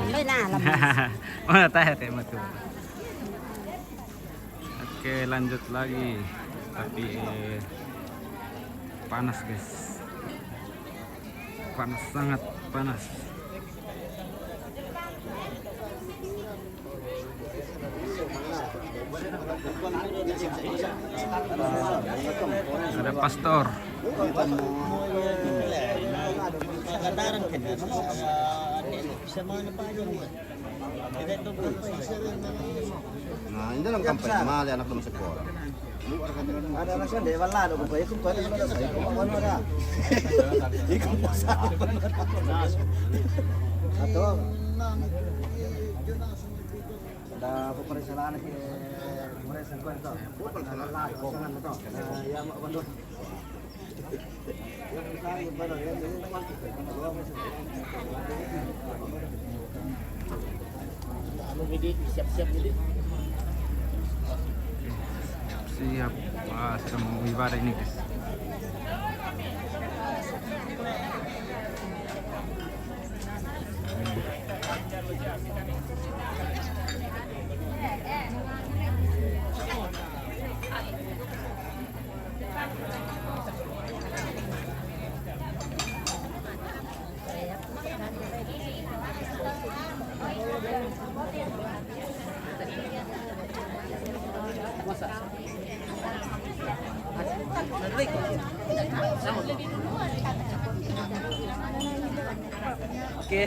May naalam. Mana tayo tema tuh. Oke, lanjut lagi. Tapi panas guys. Panas, sangat panas. Ada pastor. Nah, ini dalam kampanye mali anak dalam sekolah. Ada anak saya dewan lah, dong. Baik pun banyak ada saya. Kau mana ada? Ikut pasar. Atau ada pemeriksaan lagi. Pemeriksaan kau itu. Pemeriksaan lah, bohongan itu. Ya mak bandut. Siap-siap jadi. Siap. Wah, sudah mau ibadah ini guys. Oke,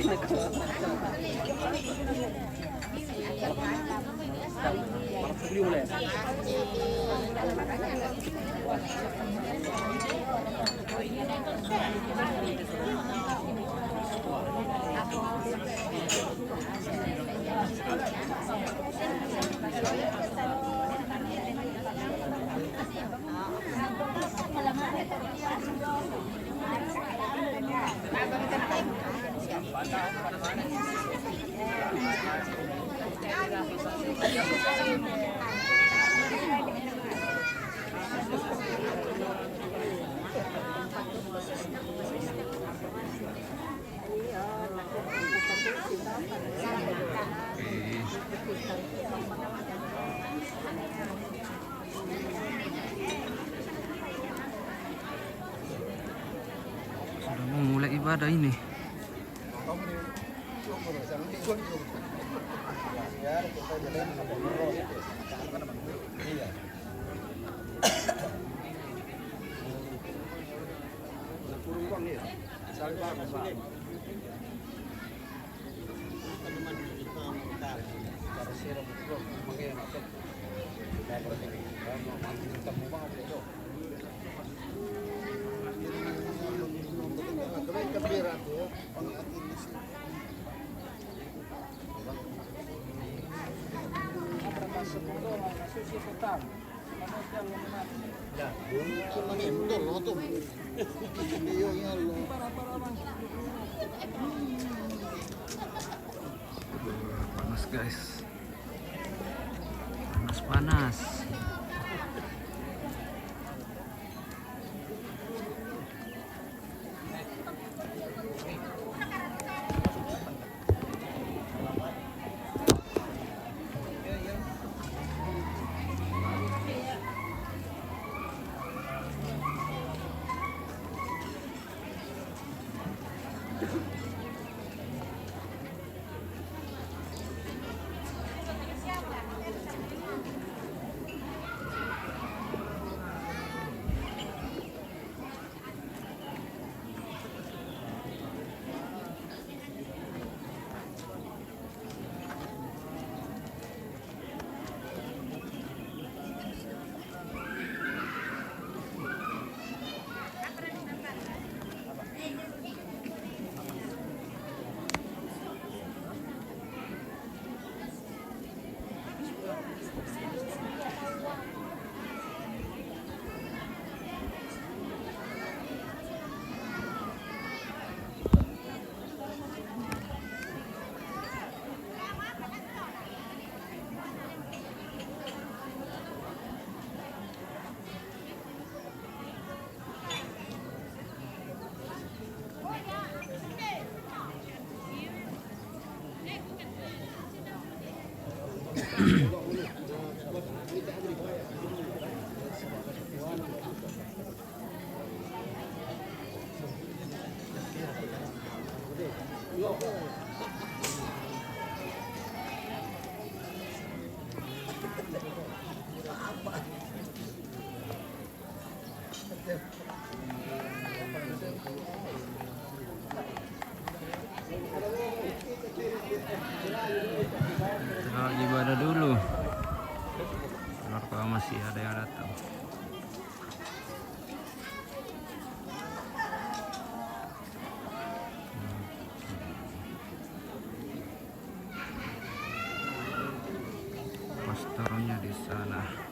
Sudah mau mulai ibadah ini. Panas guys. Panas. Lagi ibadah dulu. Kenapa masih ada yang datang? Pastornya di sana.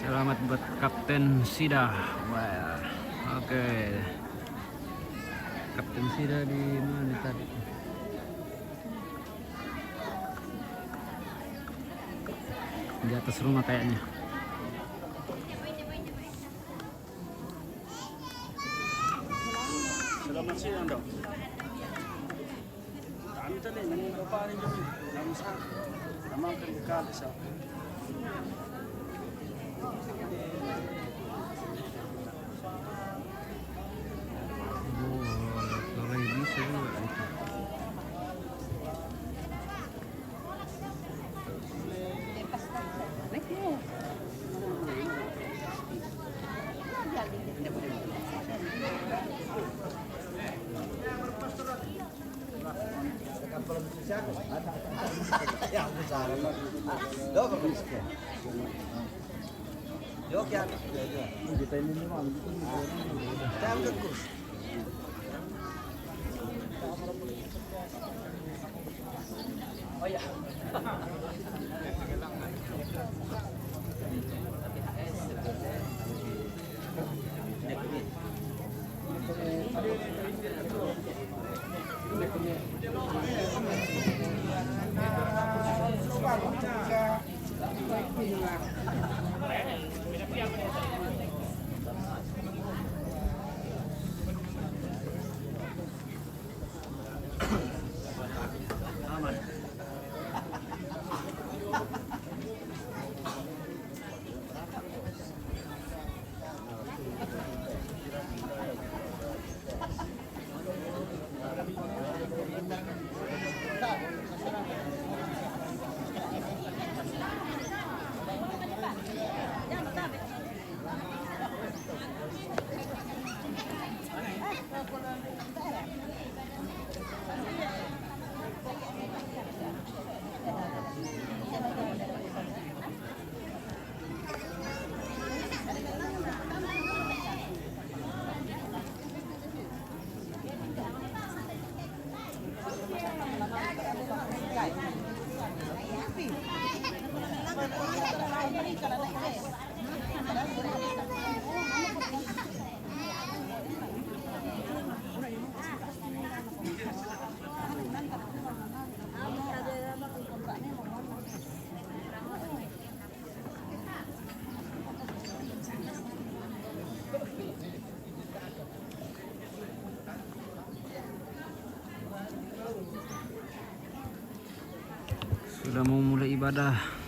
Selamat buat Kapten Sida. Wah, oke. Kapten Sida di mana tadi? Di atas rumah kayaknya. Selamat siang dok. Kami tadi beberapa hari kami namsa nama kerja sa. Ya, besar. Dok, apa sih? Dok ya. Kita ini memang jangan kekus. Oh ya. sudah mau mulai ibadah.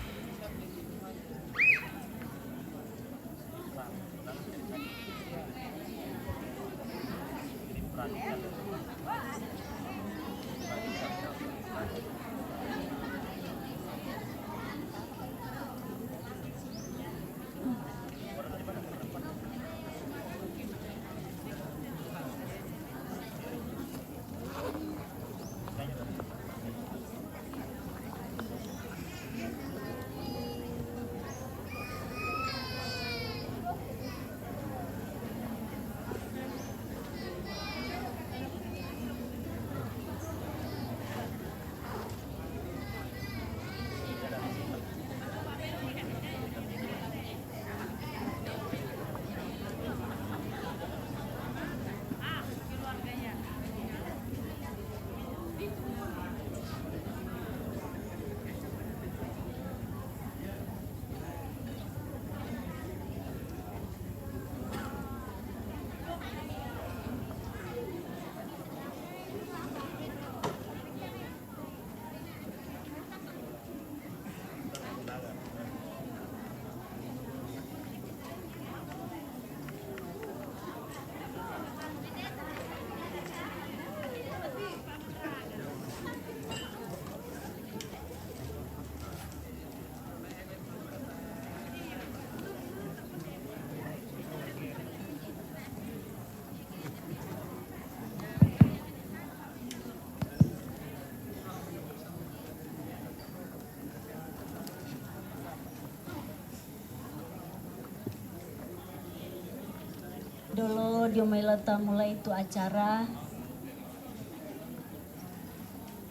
Dulu diomelata mulai itu acara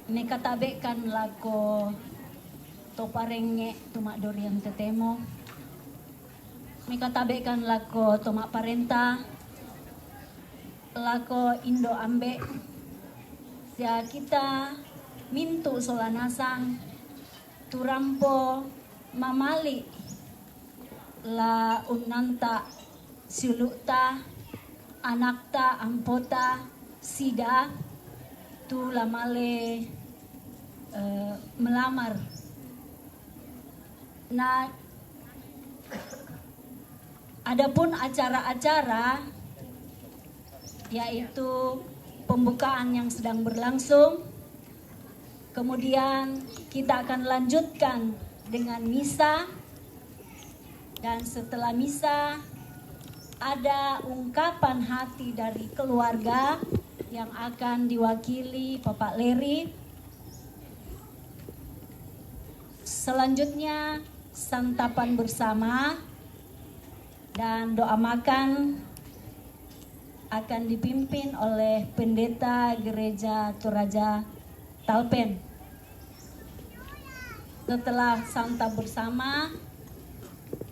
neka tabekan lako toparenge tumak dorian tetemo neka tabekan lako tomak parenta lako indo ambe sia kita mintu solanasang turampo mamali la unanta sulukta anakta ampota sida tu lamale melamar. Nah, adapun acara-acara yaitu pembukaan yang sedang berlangsung, kemudian kita akan lanjutkan dengan misa, dan setelah misa ada ungkapan hati dari keluarga yang akan diwakili Bapak Leri. Selanjutnya santapan bersama dan doa makan akan dipimpin oleh Pendeta Gereja Toraja Talpen. Setelah santap bersama,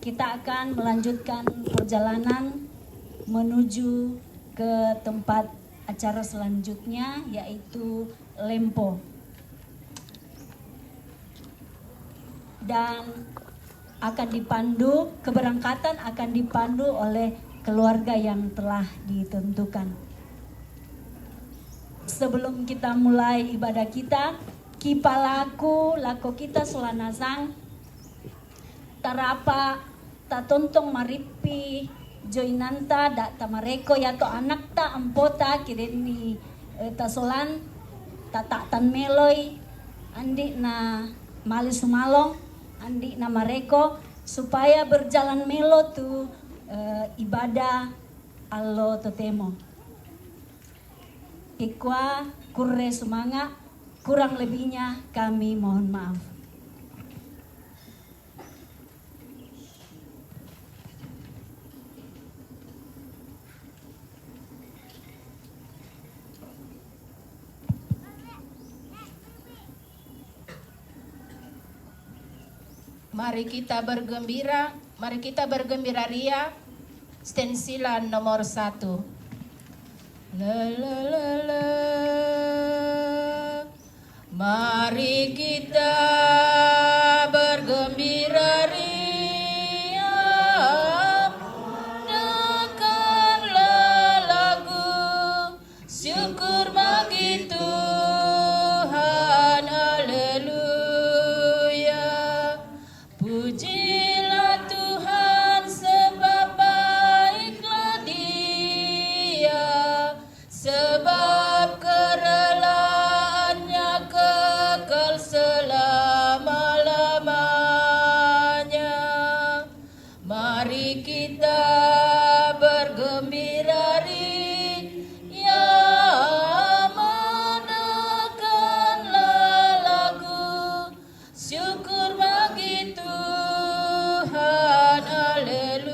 kita akan melanjutkan perjalanan menuju ke tempat acara selanjutnya, yaitu Lempo. Dan akan dipandu, keberangkatan akan dipandu oleh keluarga yang telah ditentukan. Sebelum kita mulai ibadah kita, kipalaku lako kita solanasang tarapa tatontong maripi joinanta da tamareko yato anak ta ampota kireni tasolan tata tan meloy andi na mali sumalong andi na mareko supaya berjalan melo tu ibadah allo totemo. Ikwa kurre sumanga, kurang lebihnya kami mohon maaf. Mari kita bergembira, mari kita bergembira ria. Stensilan nomor 1. La la la la. Mari kita bergembira ria. Nyanyikanlah lagu syukur bagi Tuhan. Haleluya. Pujilah Tuhan sebab baiklah Dia, sebab kerelaannya kekal selama-lamanya. Mari kita bergembira ria, mendengarkanlah lagu syukur bagi Tuhan, haleluya.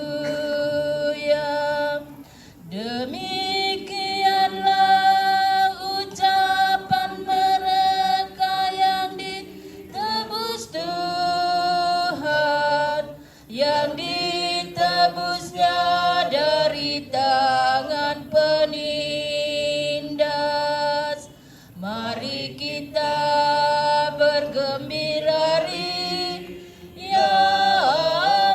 Demikianlah ucapan mereka yang ditebus Tuhan, yang ditebusnya dari tangan penindas. Mari kita bergembira ria,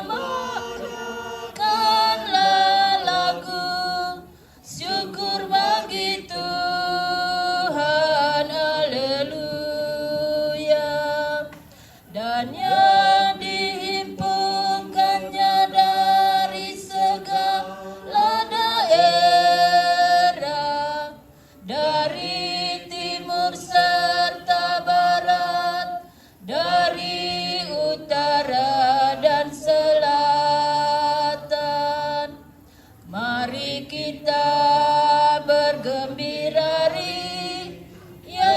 makanlah lagu syukur bagi Tuhan, haleluya. Dan yang dihimpunkannya dari segala daerah, dari timur serta barat, dari utara dan selatan. Mari kita bergembira ria,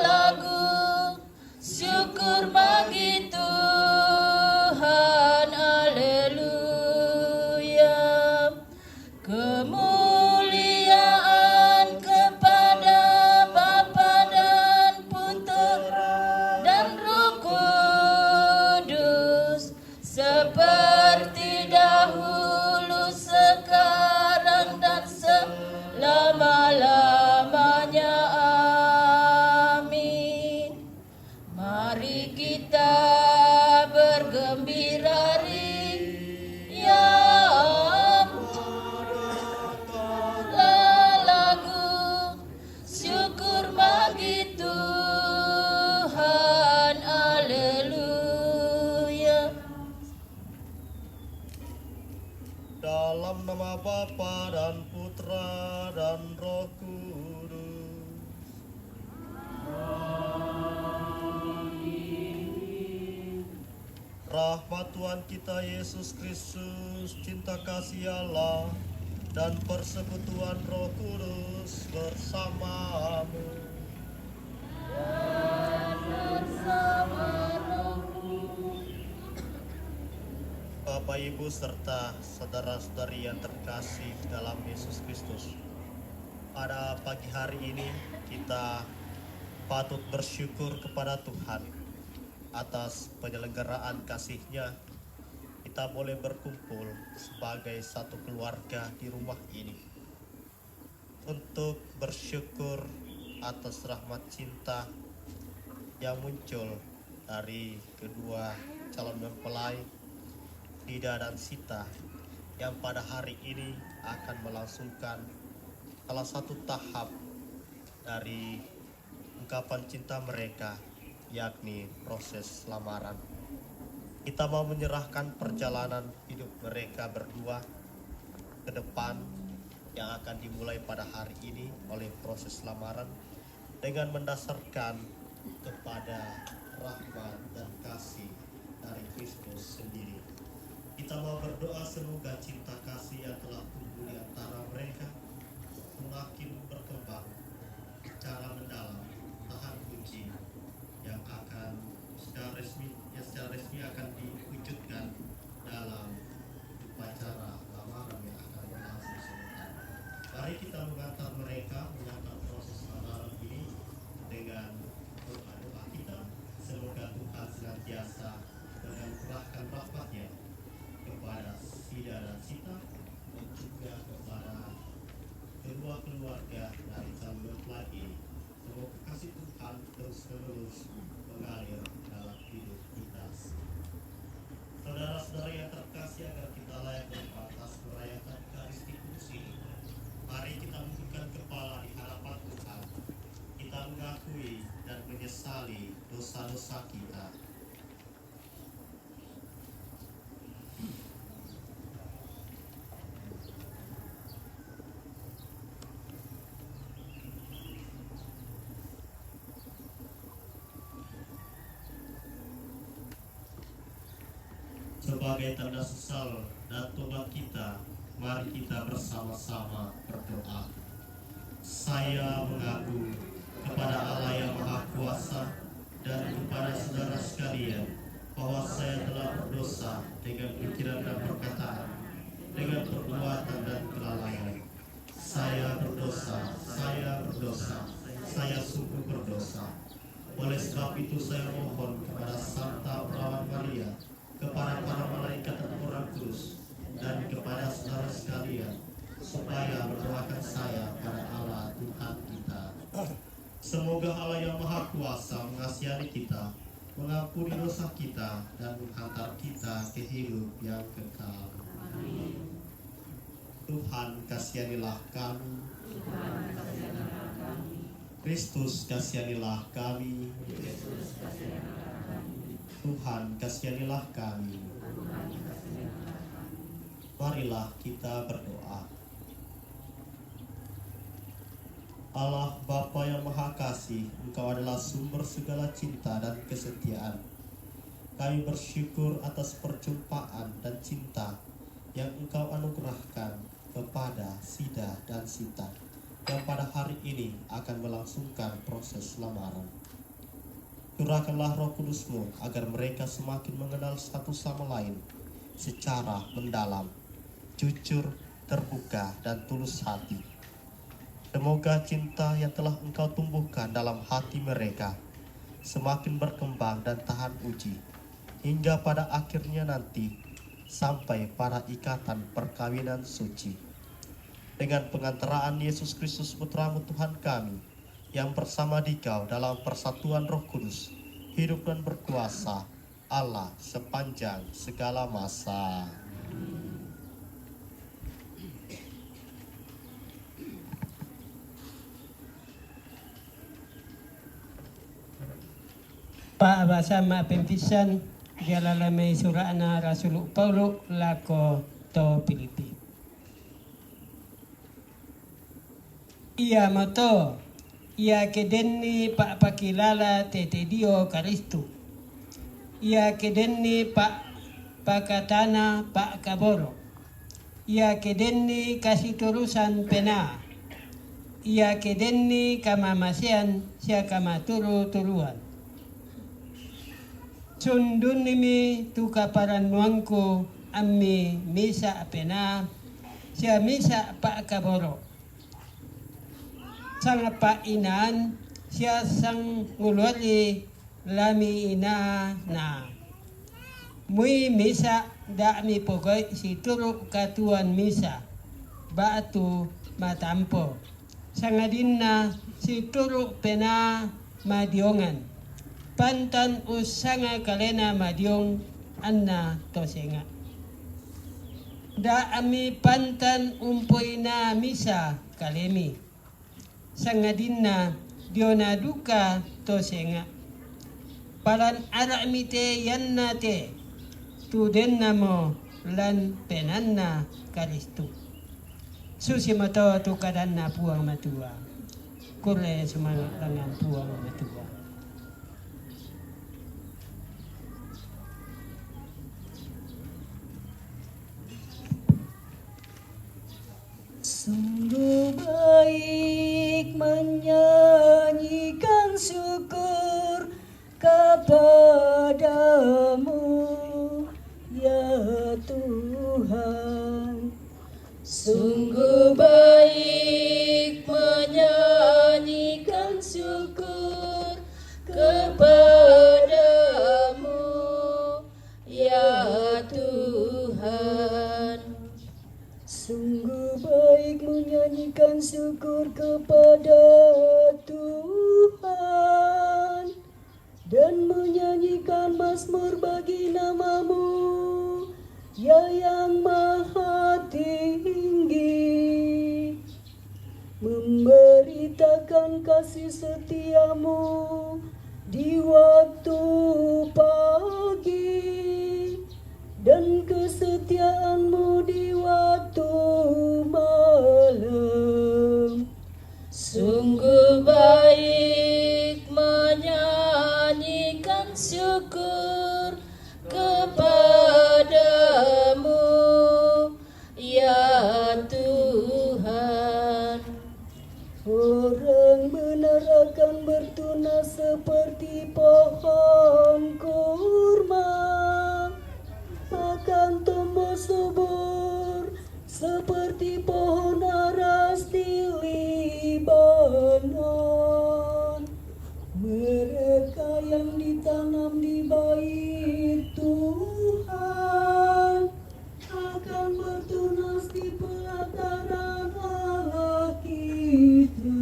lagu syukur bagi Tuhan, haleluya. Kemuliaan kepada Bapa dan Putra dan Roh Kudus, seperti dahulu, sekarang dan selama-lamanya. Amin. Mari kita bergembira ria, lagu syukur bagi Tuhan, haleluya. Dalam nama Bapa dan Putra dan Roh Kudus. Rahmat Tuhan kita Yesus Kristus, cinta kasih Allah, dan persekutuan Roh Kudus bersamamu. Bapak Ibu serta saudara-saudari yang terkasih dalam Yesus Kristus, pada pagi hari ini kita patut bersyukur kepada Tuhan atas penyelenggaraan kasih-Nya. Kita boleh berkumpul sebagai satu keluarga di rumah ini untuk bersyukur atas rahmat cinta yang muncul dari kedua calon mempelai Dida dan Sita, yang pada hari ini akan melangsungkan salah satu tahap dari ungkapan cinta mereka, yakni proses lamaran. Kita mau menyerahkan perjalanan hidup mereka berdua ke depan yang akan dimulai pada hari ini oleh proses lamaran dengan mendasarkan kepada rahmat dan kasih dari Kristus sendiri. Kita mau berdoa semoga cinta kasih yang telah tumbuh di antara mereka semakin berkembang secara mendalam, tahan uji yang akan secara resmi akan diwujudkan dalam upacara lamaran yang akan berlangsung sebentar. Mari kita mengantar mereka mengantar proses lamaran ini dengan doa-doa kita. Semoga Tuhan senantiasa mencurahkan rahmat-Nya kepada Sida dan Sita dan juga kepada kedua keluarga dari calon mempelai ini. Semoga kasih Tuhan terus-menerus mengalir dalam hidup kita. Saudara-saudara yang terkasih, agar kita layak berpantas merayakan Ekaristi Kudus ini, mari kita menundukkan kepala di hadapan Tuhan. Kita mengakui dan menyesali sesali dosa-dosa kita. Sebagai tanda sesal dan tobat kita, mari kita bersama-sama berdoa. Saya mengaku kepada Allah yang Maha Kuasa dan kepada saudara sekalian bahwa saya telah berdosa dengan pikiran dan perkataan, dengan perbuatan dan kelalaian. Saya berdosa, saya sungguh berdosa. Oleh sebab itu saya mohon kepada Santa Perawan Maria, kepada para malaikat dan orang kudus, dan kepada saudara sekalian, supaya mendoakan saya pada Allah Tuhan kita. Semoga Allah yang Maha Kuasa mengasihi kita, mengampuni dosa kita, dan menghantar kita ke hidup yang kekal. Tuhan kasihanilah kami. Kristus kasihanilah kami. Tuhan kasihanilah kami. Marilah kita berdoa. Allah Bapa yang Maha Kasih, Engkau adalah sumber segala cinta dan kesetiaan. Kami bersyukur atas perjumpaan dan cinta yang Engkau anugerahkan kepada Sida dan Sita, yang pada hari ini akan melangsungkan proses lamaran. Curahkanlah Roh Kudus-Mu agar mereka semakin mengenal satu sama lain secara mendalam, jujur, terbuka, dan tulus hati. Semoga cinta yang telah Engkau tumbuhkan dalam hati mereka semakin berkembang dan tahan uji, hingga pada akhirnya nanti sampai pada ikatan perkawinan suci. Dengan pengantaraan Yesus Kristus Putra-Mu Tuhan kami, yang bersama Dikau dalam persatuan Roh Kudus, hidup dan berkuasa Allah sepanjang segala masa. Pak bersama pimpisan jalalame surana Rasul Paulo lako to Filipi. Ia moto ia kedenni Pak pakilala tete dio Karistu. Ia kedenni Pak pakatana Pak kaboro. Ia kedenni kasih turusan pena. Ia kedenni kamamasian sia kamaturu turuan. Sundun nimi tu kaparan nuangku ammi misa apena sia misa Pak kaboro. Sang Pak inan sia sang ngulwali lami ina na. Mui misa da mi pokoi si turu katuan misa batu matampo. Sangadinna si turu pena madiongan. Pantan usanga kalena madiong anna tosenga. Da ami pantan umpoina misa kalemi. Sangadinna diona duka tosenga. Palan ara mite yanna te tudenna mo lan penanna Karistu. Susi mato tukadanna puang matua. Kure sumalangan puang matua. Sungguh baik menyanyikan syukur kepadamu, ya Tuhan. Sungguh baik menyanyikan syukur kepadamu, ya Tuhan. Sungguh baik menyanyikan syukur kepada Tuhan dan menyanyikan mazmur bagi nama-Mu, ya yang maha tinggi, memberitakan kasih setia-Mu di syukur kepadamu, ya Tuhan. Orang benar akan bertunas seperti pohon kurma, akan tumbuh subur seperti pohon aras di Libanon. Mereka yang ditanam di bait Tuhan akan bertunas di pelataran Allah kita.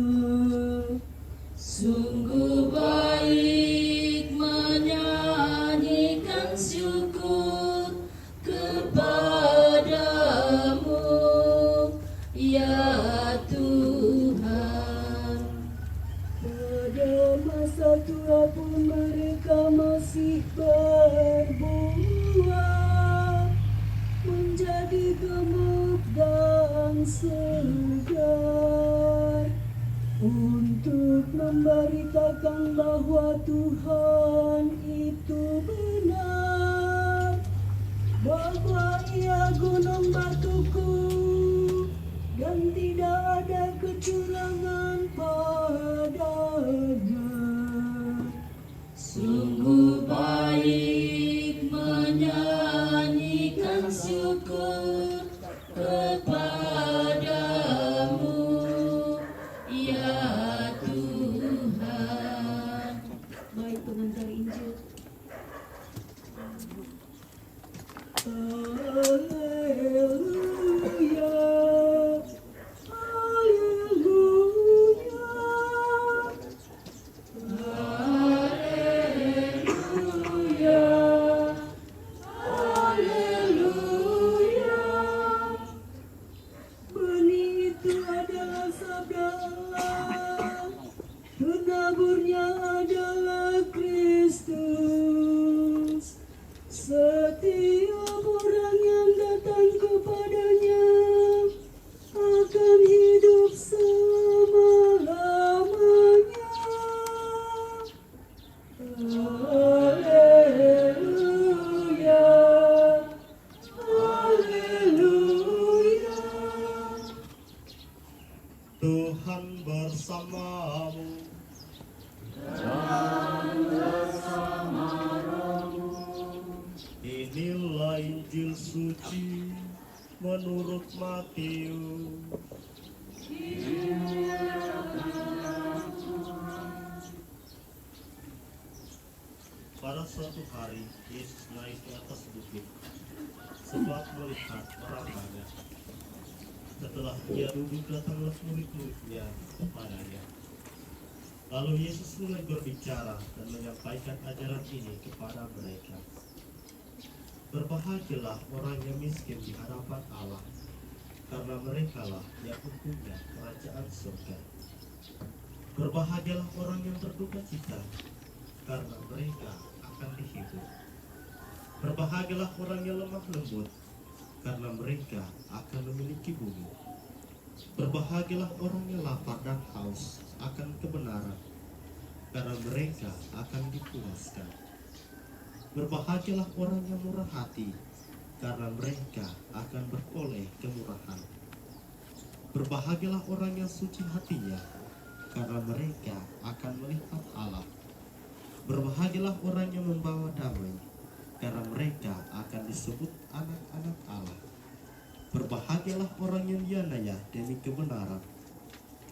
Sungguh baik menyanyikan syukur kepadamu, ya Tuhan. Pada masa tua pun mereka masih berbuah, menjadi gemuk dan segar, untuk memberitakan bahwa Tuhan itu benar, bahwa Ia gunung batuku dan tidak ada kecurangan padanya. Sungguh baik menyanyikan syukur kepadamu, ya Tuhan. Baik pengantar Injil. Haleluya, haleluya, haleluya, haleluya. Benih itu adalah sabda Allah, penaburnya adalah Kristus. Setiap orang yang datang kepadanya akan hidup selama-lamanya. Haleluya, haleluya. Tuhan bersamamu. Inilah Injil suci menurut Matius. Pada suatu hari Yesus naik ke atas bukit sebab melihat orang banyak. Setelah Ia duduk, datanglah murid-muridnya kepadanya. Lalu Yesus mulai berbicara dan menyampaikan ajaran ini kepada mereka. Berbahagialah orang yang miskin di hadapan Allah, karena merekalah yang mempunyai kerajaan surga. Berbahagialah orang yang berduka cita, karena mereka akan dihibur. Berbahagialah orang yang lemah lembut, karena mereka akan memiliki bumi. Berbahagialah orang yang lapar dan haus akan kebenaran, karena mereka akan dipuaskan. Berbahagialah orang yang murah hati, karena mereka akan beroleh kemurahan. Berbahagialah orang yang suci hatinya, karena mereka akan melihat Allah. Berbahagialah orang yang membawa damai, karena mereka akan disebut anak-anak Allah. Berbahagialah orang yang dianiaya demi kebenaran,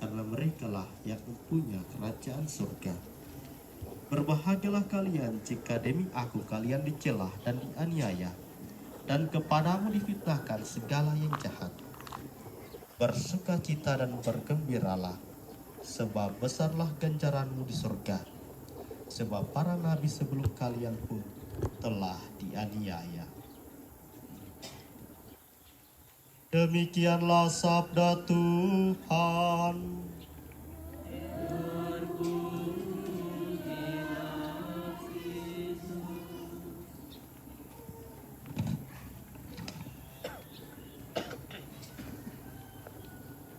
karena merekalah yang mempunyai kerajaan surga. Berbahagialah kalian jika demi aku kalian dicela dan dianiaya, dan kepadamu difitnahkan segala yang jahat. Bersukacita dan bergembiralah, sebab besarlah ganjaranmu di surga. Sebab para nabi sebelum kalian pun telah dianiaya. Demikianlah sabda Tuhan.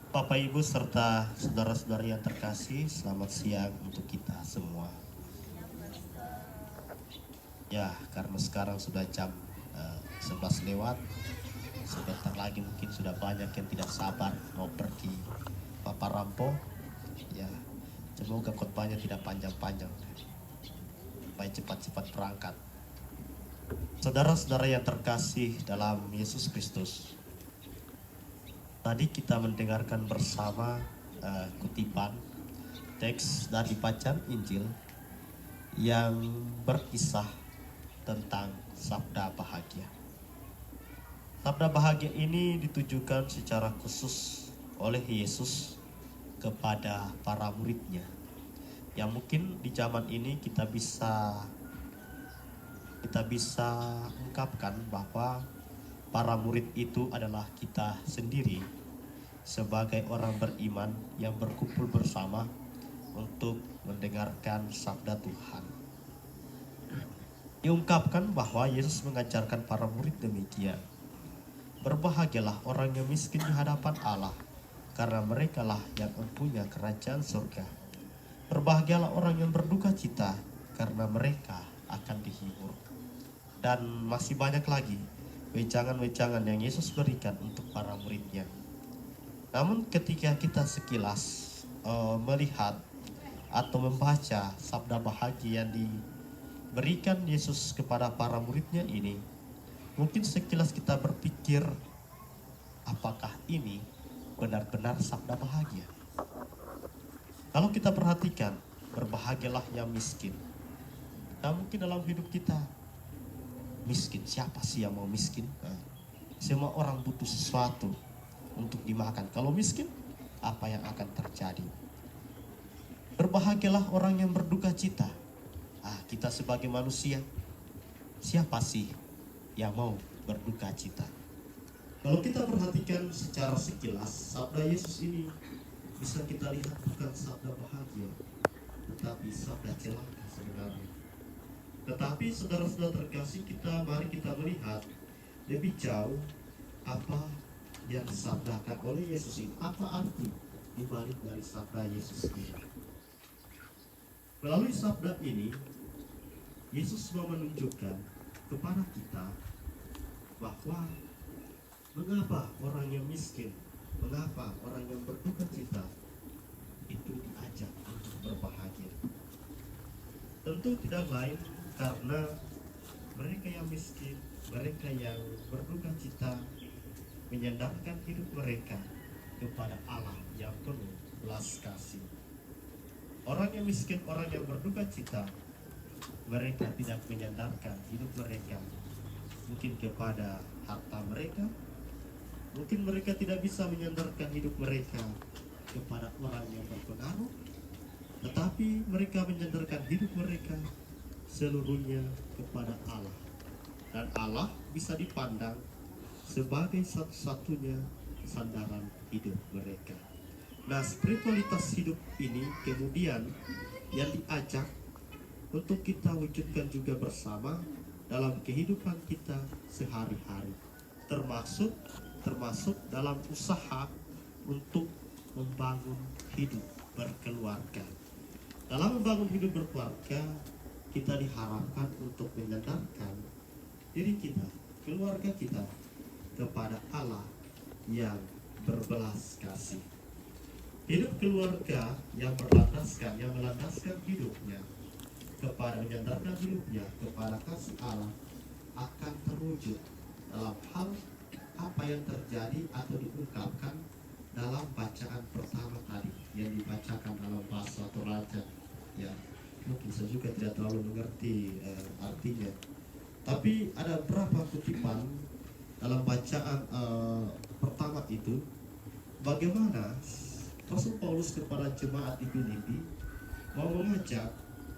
Bapak Ibu serta saudara-saudara yang terkasih, selamat siang untuk kita semua. Ya, karena sekarang sudah jam 11 lewat, sebentar lagi mungkin sudah banyak yang tidak sabar mau pergi Paparampo. Ya, semoga khotbahnya tidak panjang-panjang, supaya cepat-cepat berangkat. Saudara-saudara yang terkasih dalam Yesus Kristus, tadi kita mendengarkan bersama kutipan teks dari bacaan Injil yang berkisah tentang sabda bahagia. Sabda bahagia ini ditujukan secara khusus oleh Yesus kepada para muridnya, yang mungkin di zaman ini kita bisa ungkapkan bahwa para murid itu adalah kita sendiri sebagai orang beriman yang berkumpul bersama untuk mendengarkan sabda Tuhan. Diungkapkan bahwa Yesus mengajarkan para murid demikian. Berbahagialah orang yang miskin di hadapan Allah, karena merekalah yang mempunyai kerajaan surga. Berbahagialah orang yang berduka cita, karena mereka akan dihibur. Dan masih banyak lagi wejangan-wejangan yang Yesus berikan untuk para muridnya. Namun ketika kita sekilas melihat atau membaca sabda bahagia yang diberikan Yesus kepada para muridnya ini, mungkin sekilas kita berpikir, apakah ini benar-benar sabda bahagia? Kalau kita perhatikan, berbahagialah yang miskin. Nah, mungkin dalam hidup kita miskin, siapa sih yang mau miskin? Semua orang butuh sesuatu untuk dimakan. Kalau miskin, apa yang akan terjadi? Berbahagialah orang yang berduka cita. Kita sebagai manusia, siapa sih yang mau berduka cita? Kalau kita perhatikan secara sekilas, sabda Yesus ini bisa kita lihat bukan sabda bahagia, tetapi sabda celaka sebenarnya. Tetapi saudara-saudara terkasih, mari kita melihat lebih jauh apa yang disabdakan oleh Yesus ini. Apa arti dibalik dari sabda Yesus ini? Melalui sabda ini, Yesus mau menunjukkan kepada kita bahwa mengapa orang yang miskin, mengapa orang yang berduka cita itu diajak untuk berbahagia. Tentu tidak lain karena mereka yang miskin, mereka yang berduka cita menyandarkan hidup mereka kepada Allah yang penuh belas kasih. Orang yang miskin, orang yang berduka cita, mereka tidak menyandarkan hidup mereka mungkin kepada harta mereka, mungkin mereka tidak bisa menyandarkan hidup mereka kepada orang yang berpengaruh, tetapi mereka menyandarkan hidup mereka seluruhnya kepada Allah. Dan Allah bisa dipandang sebagai satu-satunya sandaran hidup mereka. Nah, spiritualitas hidup ini kemudian yang diajak untuk kita wujudkan juga bersama dalam kehidupan kita sehari-hari, termasuk dalam usaha untuk membangun hidup berkeluarga. Dalam membangun hidup berkeluarga, kita diharapkan untuk menyandarkan diri kita, keluarga kita kepada Allah yang berbelas kasih. Hidup keluarga yang melandaskan hidupnya kepada menyandarkan hidupnya kepada kasih Allah akan terwujud dalam hal apa yang terjadi atau diungkapkan dalam bacaan pertama tadi yang dibacakan dalam bahasa Toraja. Ya, mungkin saya juga tidak terlalu mengerti artinya, tapi ada beberapa kutipan dalam bacaan pertama itu, bagaimana Rasul Paulus kepada jemaat di Filipi mau mengajak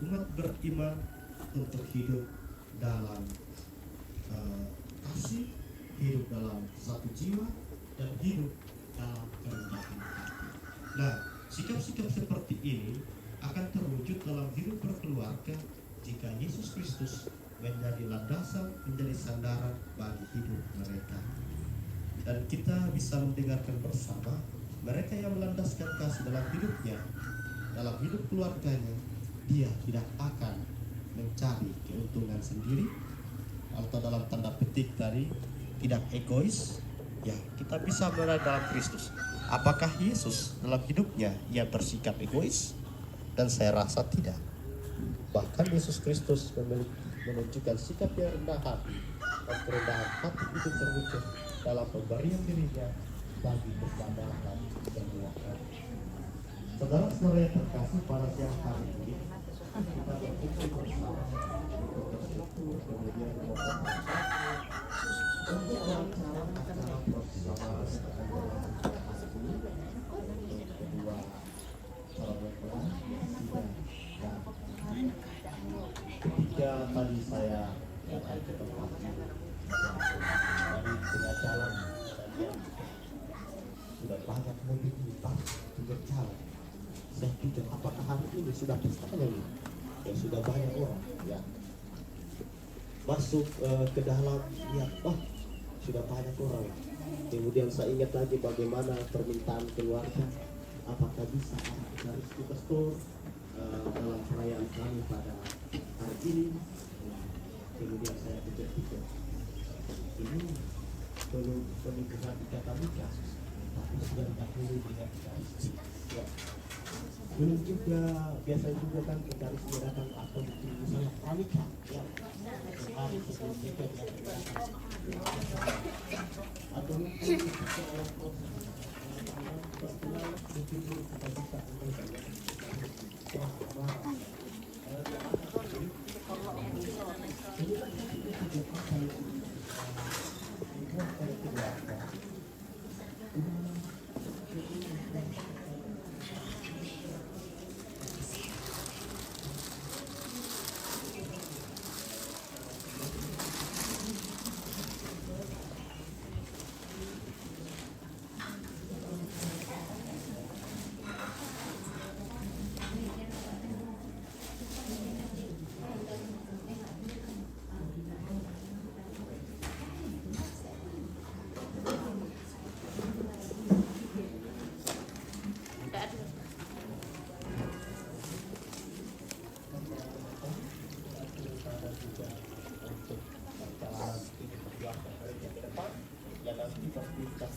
umat beriman untuk hidup dalam kasih, hidup dalam satu jiwa, dan hidup dalam kerendahan hati. Nah, sikap-sikap seperti ini akan terwujud dalam hidup berkeluarga jika Yesus Kristus menjadi landasan, menjadi sandaran bagi hidup mereka. Dan kita bisa mendengarkan bersama mereka yang melandaskan kasih dalam hidupnya, dalam hidup keluarganya, dia tidak akan mencari keuntungan sendiri atau dalam tanda petik tadi tidak egois, ya kita bisa berada dalam Kristus. Apakah Yesus dalam hidupnya ia bersikap egois? Dan saya rasa tidak. Bahkan Yesus Kristus menunjukkan sikap yang rendah hati dan kerendahan hati itu terwujud dalam pemberian dirinya bagi keselamatan semua orang. Saudara-saudara yang terkasih, pada siang hari ini kita berkumpul bersama untuk bersyukur, kemudian memohon untuk acara bersama kedua calon mempelai dan ketika tadi saya datang ke tempat ini dari tengah jalan dan sudah banyak mobil hitam di berjalan. Saya pikir apakah hari ini sudah pestanya ini? Ya sudah banyak orang ya masuk ke dalam, lihat sudah banyak orang. Kemudian saya ingat lagi bagaimana permintaan keluarga, apakah bisa dari pastor dalam perayaan kami pada hari ini. Kemudian saya pikir-pikir ini belum pernikahan ikatan nikah, tapi sudah didahului dengan istri. Ya. Belum juga, biasa juga kan kita harus mengadakan atau misalnya pranikah ya. Hari sebelum nikah atau mungkin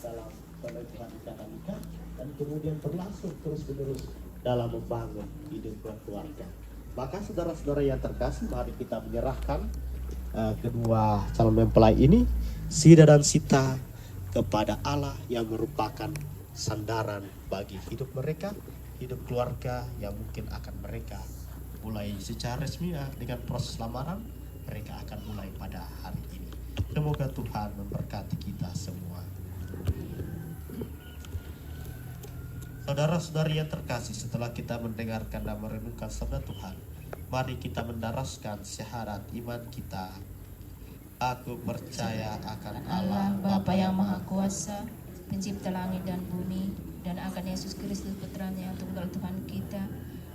dalam pernikahan nikah dan kemudian berlangsung terus-menerus dalam membangun hidup berkeluarga. Maka saudara-saudara yang terkasih, mari kita menyerahkan kedua calon mempelai ini, Sida dan Sita, kepada Allah yang merupakan sandaran bagi hidup mereka, hidup keluarga yang mungkin akan mereka mulai secara resmi dengan proses lamaran. Mereka akan mulai pada hari ini. Semoga Tuhan memberkati kita semua. Saudara-saudari yang terkasih, setelah kita mendengarkan dan merenungkan sabda Tuhan, mari kita mendaraskan syahadat iman kita. Aku percaya akan Allah Bapa yang Maha Kuasa, pencipta langit dan bumi, dan akan Yesus Kristus putranya yang tunggal Tuhan kita,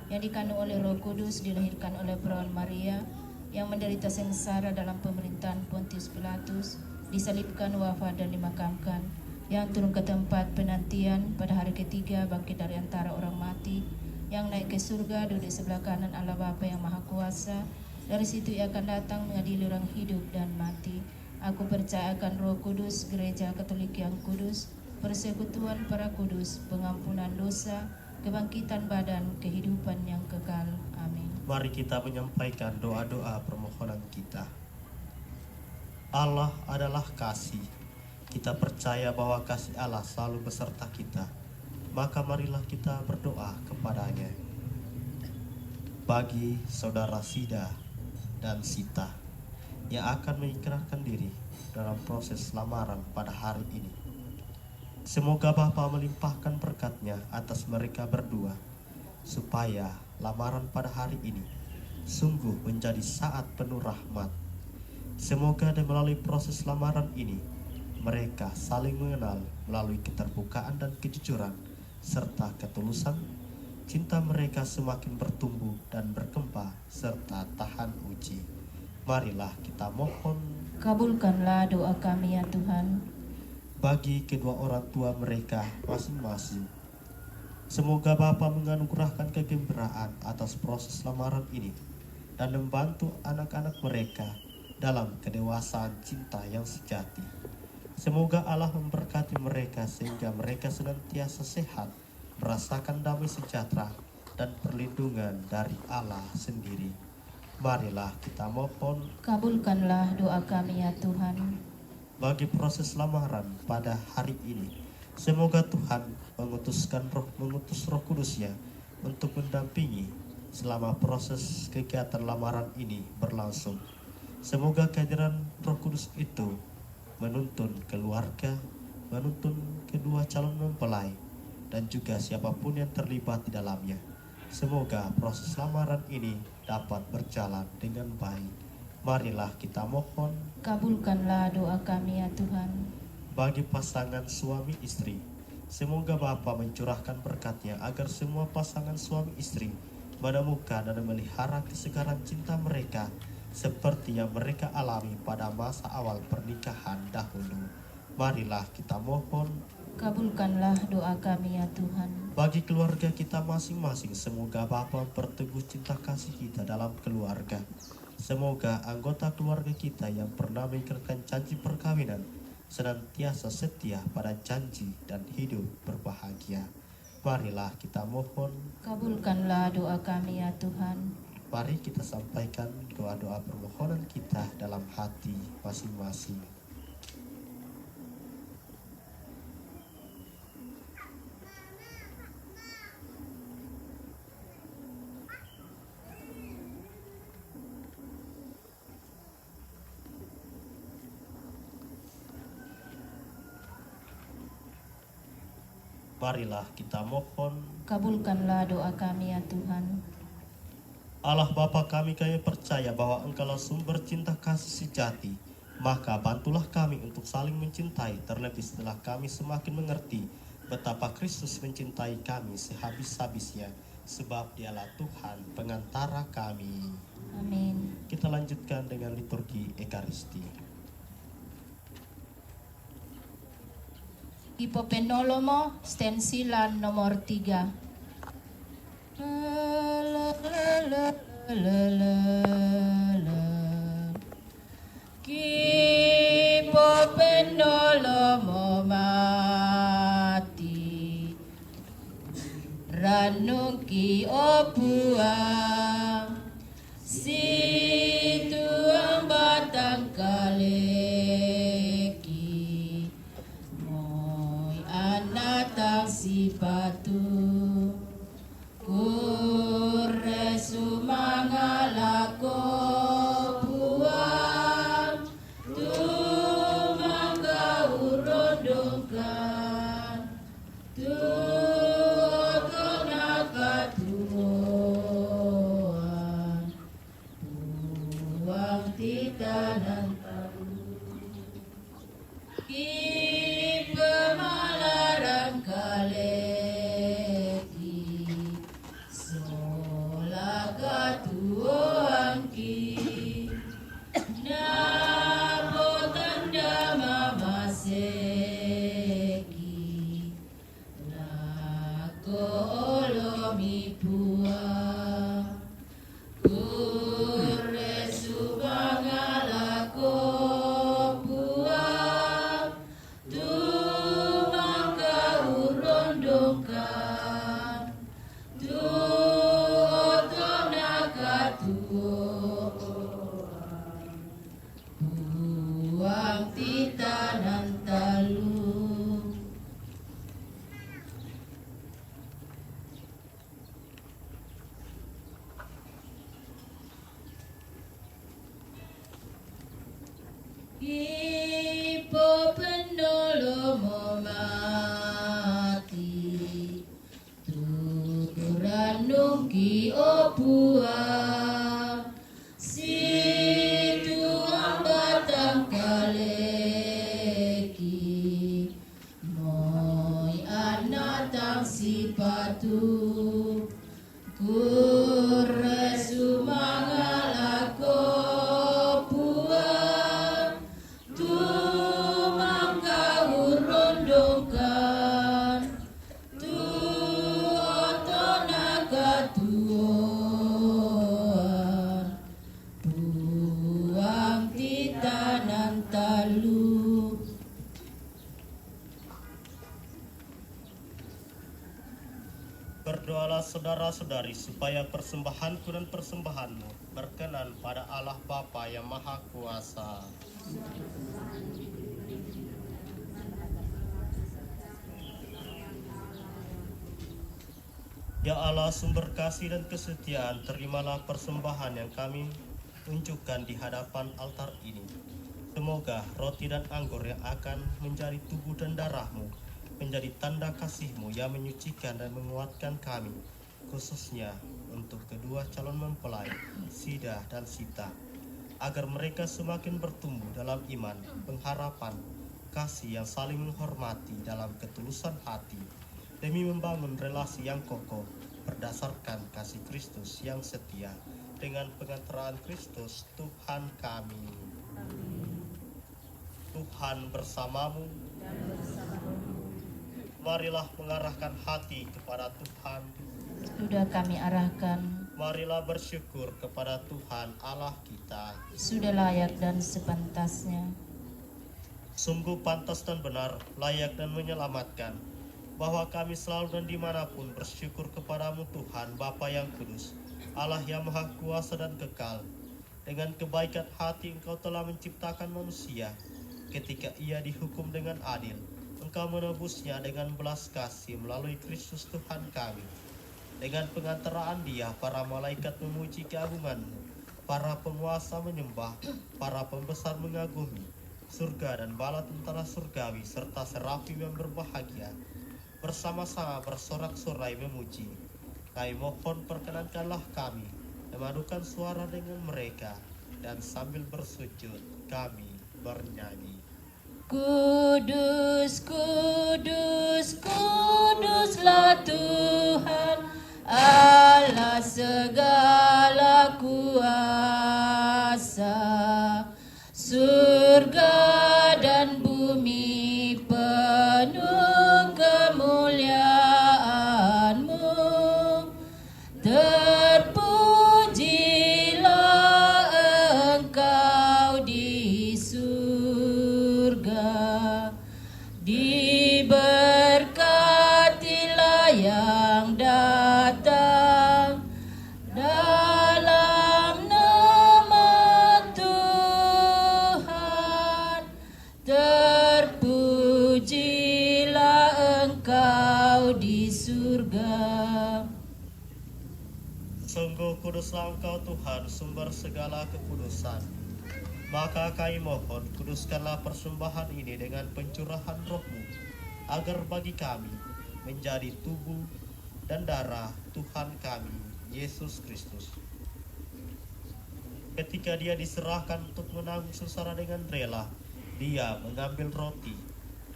yang dikandung oleh Roh Kudus, dilahirkan oleh perawan Maria, yang menderita sengsara dalam pemerintahan Pontius Pilatus, disalibkan, wafat dan dimakamkan, yang turun ke tempat penantian, pada hari ketiga bangkit dari antara orang mati, yang naik ke surga, duduk sebelah kanan Allah Bapa yang Maha Kuasa. Dari situ ia akan datang mengadili orang hidup dan mati. Aku percaya akan Roh Kudus, Gereja Katolik yang kudus, persekutuan para kudus, pengampunan dosa, kebangkitan badan, kehidupan yang kekal. Amin. Mari kita menyampaikan doa-doa permohonan kita. Allah adalah kasih. Kita percaya bahwa kasih Allah selalu beserta kita. Maka marilah kita berdoa kepadanya. Bagi saudara Sida dan Sita yang akan mengikrarkan diri dalam proses lamaran pada hari ini, semoga Bapa melimpahkan berkat-Nya atas mereka berdua, supaya lamaran pada hari ini sungguh menjadi saat penuh rahmat. Semoga dan melalui proses lamaran ini mereka saling mengenal melalui keterbukaan dan kejujuran serta ketulusan. Cinta mereka semakin bertumbuh dan berkembang serta tahan uji. Marilah kita mohon, Kabulkanlah doa kami ya Tuhan. bagi kedua orang tua mereka masing-masing. Semoga Bapa menganugerahkan kegembiraan atas proses lamaran ini dan membantu anak-anak mereka dalam kedewasaan cinta yang sejati. Semoga Allah memberkati mereka sehingga mereka senantiasa sehat, merasakan damai sejahtera dan perlindungan dari Allah sendiri. Marilah kita mohon. Kabulkanlah doa kami ya Tuhan. Bagi proses lamaran pada hari ini, semoga Tuhan mengutus Roh Kudus-Nya untuk mendampingi selama proses kegiatan lamaran ini berlangsung. Semoga kehadiran Roh Kudus itu menuntun keluarga, menuntun kedua calon mempelai, dan juga siapapun yang terlibat di dalamnya. Semoga proses lamaran ini dapat berjalan dengan baik. Marilah kita mohon. Kabulkanlah doa kami ya Tuhan. Bagi pasangan suami istri, semoga Bapa mencurahkan berkat-Nya agar semua pasangan suami istri menemukan dan memelihara kesegaran cinta mereka seperti yang mereka alami pada masa awal pernikahan dahulu. Marilah kita mohon. Kabulkanlah doa kami ya Tuhan. Bagi keluarga kita masing-masing, semoga Bapa memperteguh cinta kasih kita dalam keluarga. Semoga anggota keluarga kita yang pernah mengikatkan janji perkawinan senantiasa setia pada janji dan hidup berbahagia. Marilah kita mohon. Kabulkanlah doa kami ya Tuhan. Mari kita sampaikan doa-doa permohonan kita dalam hati masing-masing. Marilah kita mohon. Kabulkanlah doa kami ya Tuhan. Allah Bapa kami percaya bahwa Engkaulah sumber cinta kasih sejati. Maka bantulah kami untuk saling mencintai, terlebih setelah kami semakin mengerti betapa Kristus mencintai kami sehabis-habisnya, sebab Dialah Tuhan pengantara kami. Amin. Kita lanjutkan dengan liturgi Ekaristi. Ipopenolomo stensilan nomor 3. Ipopenolomo mati Ranuki opuang situang batang kaleki moy anatang sipatu kurre sumangalako puang tumangga urondongkan tuotonakatuoan puang titanan pemalarang kaleki solaka tuoangki napotanda mamaseki nako olomi puang kurre subangalako puang tumangka urondongkan tuotonakatuoan puang titanan talu. Ipopenolomo mati turanungki opuang situang batang kaleki moy anatang sipatu kurre sumangalako puang selalu. Berdoalah saudara-saudari supaya persembahanku dan persembahanmu berkenan pada Allah Bapa yang Maha Kuasa. Ya Allah, sumber kasih dan kesetiaan, terimalah persembahan yang kami tunjukkan di hadapan altar ini. Semoga roti dan anggur yang akan menjadi tubuh dan darah-Mu menjadi tanda kasih-Mu yang menyucikan dan menguatkan kami, khususnya untuk kedua calon mempelai, Sida dan Sita, agar mereka semakin bertumbuh dalam iman, pengharapan, kasih yang saling menghormati dalam ketulusan hati, demi membangun relasi yang kokoh berdasarkan kasih Kristus yang setia, dengan pengantaran Kristus Tuhan kami. Tuhan bersamamu. Marilah mengarahkan hati kepada Tuhan. Sudah kami arahkan. Marilah bersyukur kepada Tuhan Allah kita. Sudah layak dan sepantasnya. Sungguh pantas dan benar, layak dan menyelamatkan, bahwa kami selalu dan dimanapun bersyukur kepadamu Tuhan, Bapa yang kudus, Allah yang maha kuasa dan kekal. Dengan kebaikan hati Engkau telah menciptakan manusia. Ketika ia dihukum dengan adil, Engkau menebusnya dengan belas kasih melalui Kristus Tuhan kami. Dengan pengantaraan Dia, para malaikat memuji keagungan-Mu, para penguasa menyembah, para pembesar mengagumi, surga dan bala tentara surgawi serta serafim yang berbahagia bersama-sama bersorak-sorai memuji. Kami mohon perkenankanlah kami memadukan suara dengan mereka, dan sambil bersujud kami bernyanyi. Kudus, kudus, kuduslah Tuhan Allah segala kuasa. Surga dan bumi penuh kemuliaan-Mu. Terpujilah Engkau di surga, diberkatilah yang datang dalam nama Tuhan. Terpujilah Engkau di surga. Sungguh kuduslah Engkau Tuhan, sumber segala kekudusan. Maka kami mohon, kuduskanlah persembahan ini dengan pencurahan Roh-Mu, agar bagi kami menjadi tubuh dan darah Tuhan kami, Yesus Kristus. Ketika Dia diserahkan untuk menanggung sengsara dengan rela, Dia mengambil roti,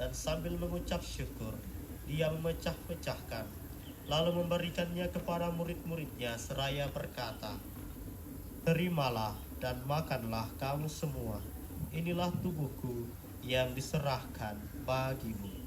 dan sambil mengucap syukur, Dia memecah-pecahkan, lalu memberikannya kepada murid-muridnya seraya berkata, "Terimalah dan makanlah kamu semua. Inilah tubuhku yang diserahkan bagimu."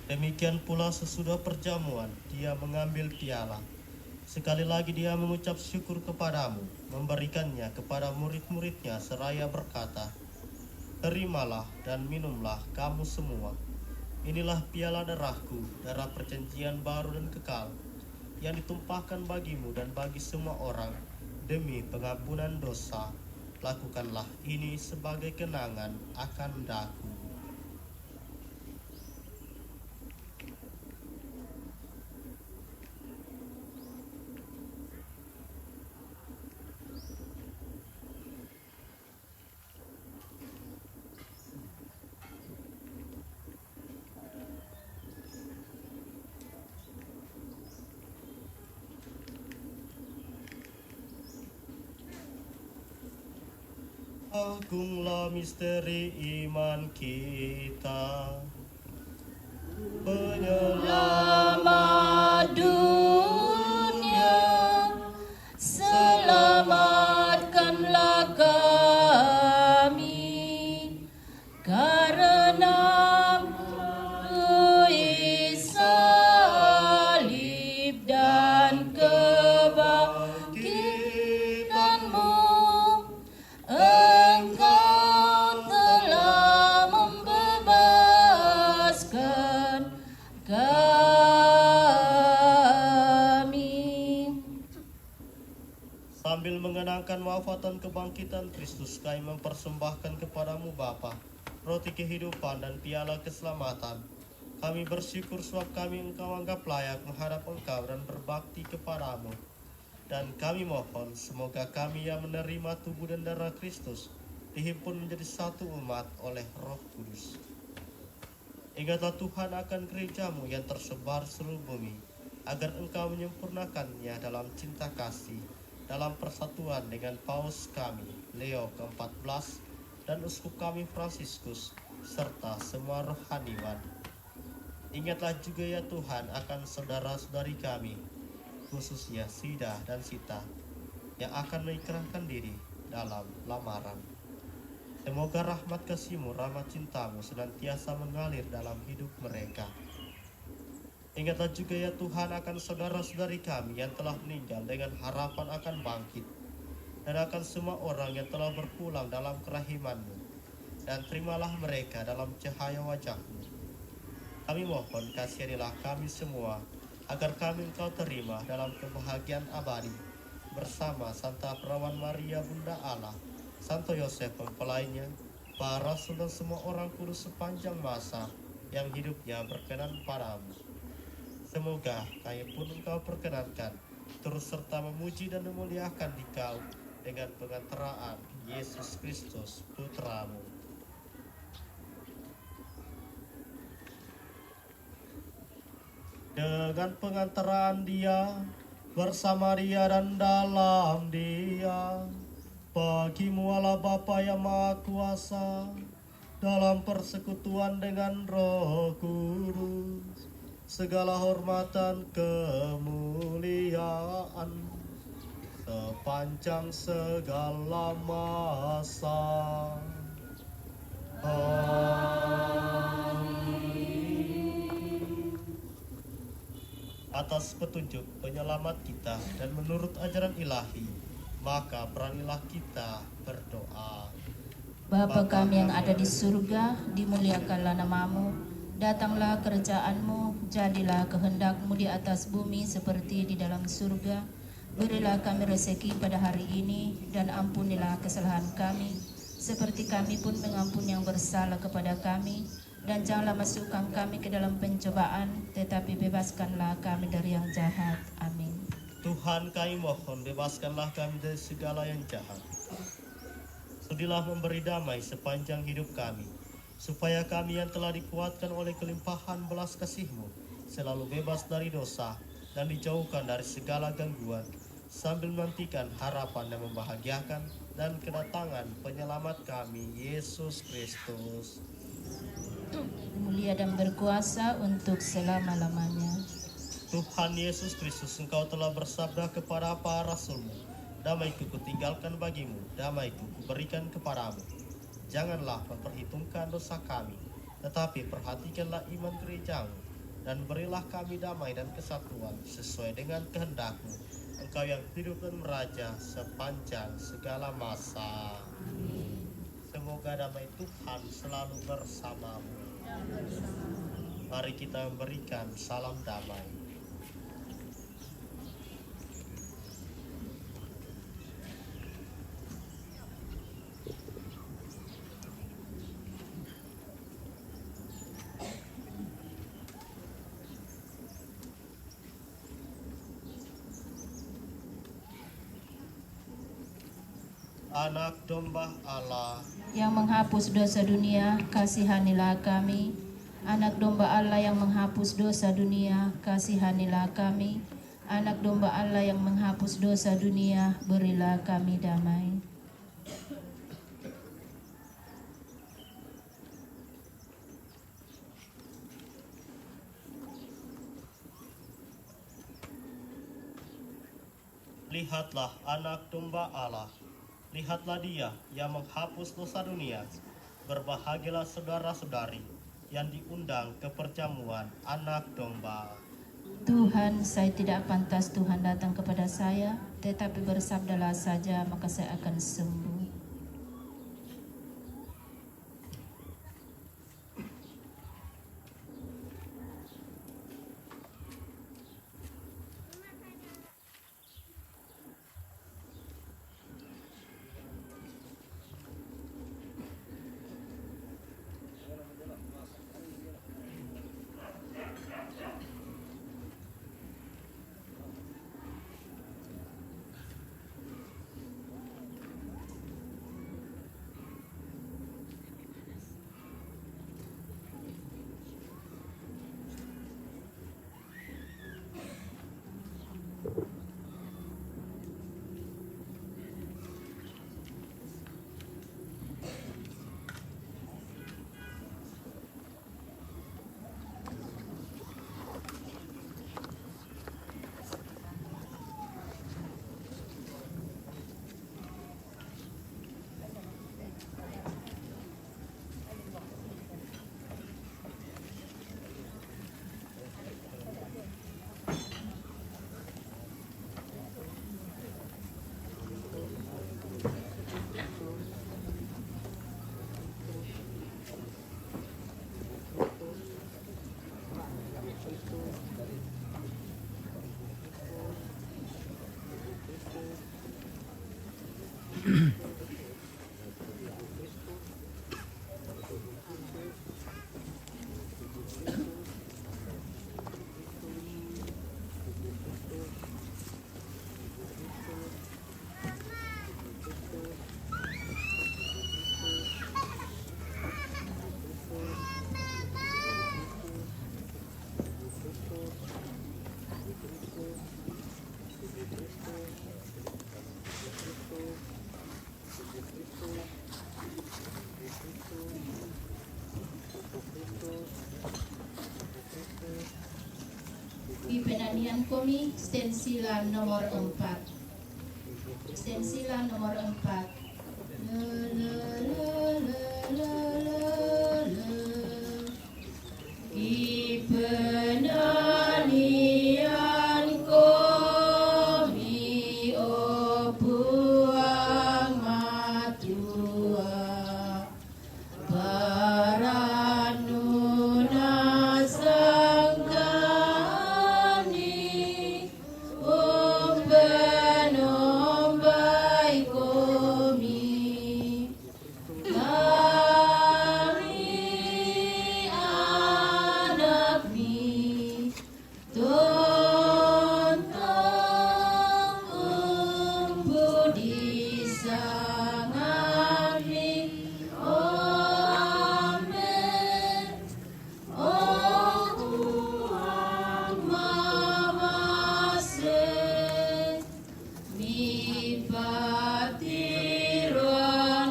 Demikian pula sesudah perjamuan, Dia mengambil piala. Sekali lagi Dia mengucap syukur kepadamu, memberikannya kepada murid-muridnya seraya berkata, "Terimalah dan minumlah kamu semua. Inilah piala darahku, darah perjanjian baru dan kekal, yang ditumpahkan bagimu dan bagi semua orang demi pengampunan dosa. Lakukanlah ini sebagai kenangan akan daku." Agunglah misteri iman kita, penyelamat mengenangkan wafat dan kebangkitan Kristus, kami mempersembahkan kepadamu Bapa roti kehidupan dan piala keselamatan. Kami bersyukur sebab kami Engkau anggap layak menghadap Engkau dan berbakti kepadamu. Dan kami mohon semoga kami yang menerima tubuh dan darah Kristus dihimpun menjadi satu umat oleh Roh Kudus. Ingatlah Tuhan akan gerejamu yang tersebar seluruh bumi, agar Engkau menyempurnakannya dalam cinta kasih, dalam persatuan dengan Paus kami, Leo ke-14, dan Uskup kami Fransiskus, serta semua rohaniwan. Ingatlah juga ya Tuhan akan saudara-saudari kami, khususnya Sida dan Sita, yang akan mengikrarkan diri dalam lamaran. Semoga rahmat kasih-Mu, rahmat cinta-Mu senantiasa mengalir dalam hidup mereka. Ingatlah juga ya Tuhan akan saudara-saudari kami yang telah meninggal dengan harapan akan bangkit, dan akan semua orang yang telah berpulang dalam kerahiman-Mu, dan terimalah mereka dalam cahaya wajah-Mu. Kami mohon kasihanilah kami semua, agar kami Engkau terima dalam kebahagiaan abadi, bersama Santa Perawan Maria Bunda Allah, Santo Yosef mempelainya, para rasul dan semua orang kudus sepanjang masa yang hidupnya berkenan padamu. Semoga kami pun Engkau perkenankan terus serta memuji dan memuliakan Dikau dengan pengantaraan Yesus Kristus Putra-Mu. Dengan pengantaraan Dia, bersama Dia dan dalam Dia, bagi-Mu Allah Bapa yang Maha Kuasa, dalam persekutuan dengan Roh Kudus, segala hormatan kemuliaan sepanjang segala masa. Atas petunjuk penyelamat kita dan menurut ajaran ilahi, maka beranilah kita berdoa. Bapa kami yang ada di surga, dimuliakanlah namamu, datanglah kerajaan-Mu, jadilah kehendak-Mu di atas bumi seperti di dalam surga. Berilah kami rezeki pada hari ini, dan ampunilah kesalahan kami, seperti kami pun mengampuni yang bersalah kepada kami. Dan janganlah masukkan kami ke dalam pencobaan, tetapi bebaskanlah kami dari yang jahat. Amin. Tuhan, kami mohon, bebaskanlah kami dari segala yang jahat. Sudilah memberi damai sepanjang hidup kami, supaya kami yang telah dikuatkan oleh kelimpahan belas kasih-Mu selalu bebas dari dosa dan dijauhkan dari segala gangguan, sambil menantikan harapan yang membahagiakan dan kedatangan penyelamat kami, Yesus Kristus. Mulia dan berkuasa untuk selama-lamanya. Tuhan Yesus Kristus, Engkau telah bersabda kepada para rasul-Mu, damai-Ku kutinggalkan bagimu, damai-Ku kuberikan kepadamu. Janganlah memperhitungkan dosa kami, tetapi perhatikanlah iman gereja-Mu, dan berilah kami damai dan kesatuan sesuai dengan kehendak-Mu, Engkau yang hidup dan meraja sepanjang segala masa. Semoga damai Tuhan selalu bersamamu. Mari kita memberikan salam damai. Anak domba Allah Yang menghapus dosa dunia, kasihanilah kami. Anak domba Allah yang menghapus dosa dunia, kasihanilah kami. Anak domba Allah yang menghapus dosa dunia, berilah kami damai. Lihatlah anak domba Allah. Lihatlah Dia yang menghapus dosa dunia. Berbahagialah saudara-saudari yang diundang ke perjamuan anak domba. Tuhan, saya tidak pantas Tuhan datang kepada saya, tetapi bersabdalah saja, maka saya akan sembuh. penanian kami stensilan nomor 4. Stensilan nomor 4. Di penanian kami, o buang matua, baranuna sanggani, penombai kami. Kami anak mi, tontong budi sangami, amen. Mama se mi patiruan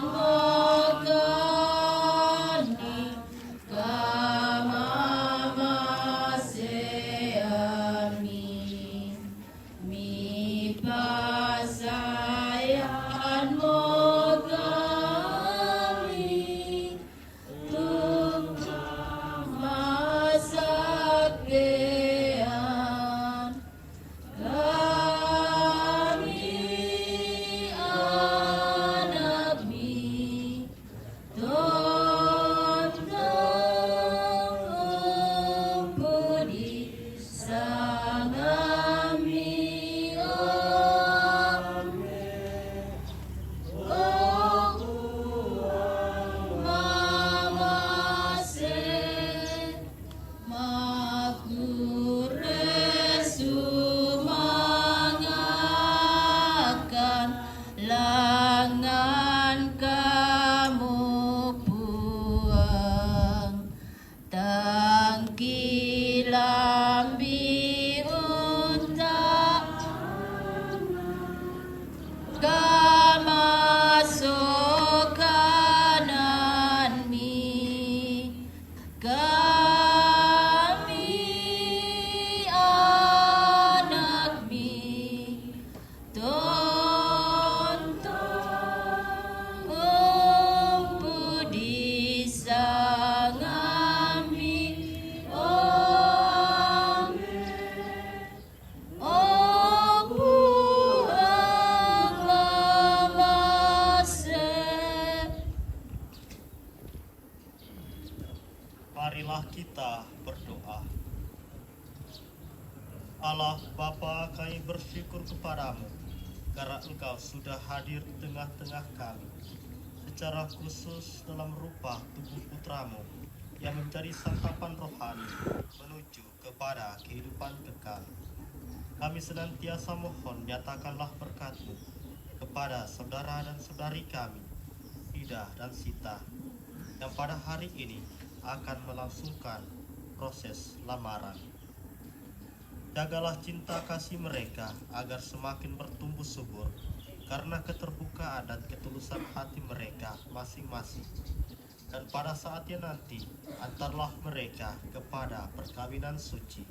mogani, kamama se ami, mi pasayan mogani, tunggang masakean. Kami anak mi, tontong budi sangami, amen. Mama se makure sumangakan langan kamu buang, tangki lambi unta kamasuk kanan mi. Kami anak mi, tontong budi sangami, amen. Buang mama se. Marilah kita berdoa. Allah Bapa, kami bersyukur kepadamu karena Engkau sudah hadir di tengah-tengah kami secara khusus dalam rupa tubuh putramu yang menjadi santapan rohani menuju kepada kehidupan kekal. Kami senantiasa mohon nyatakanlah berkat-Mu kepada saudara dan saudari kami, Ida dan Sita, yang pada hari ini akan melangsungkan proses lamaran. Jagalah cinta kasih mereka agar semakin bertumbuh subur karena keterbukaan dan ketulusan hati mereka masing-masing. Dan pada saatnya nanti, antarlah mereka kepada perkawinan suci.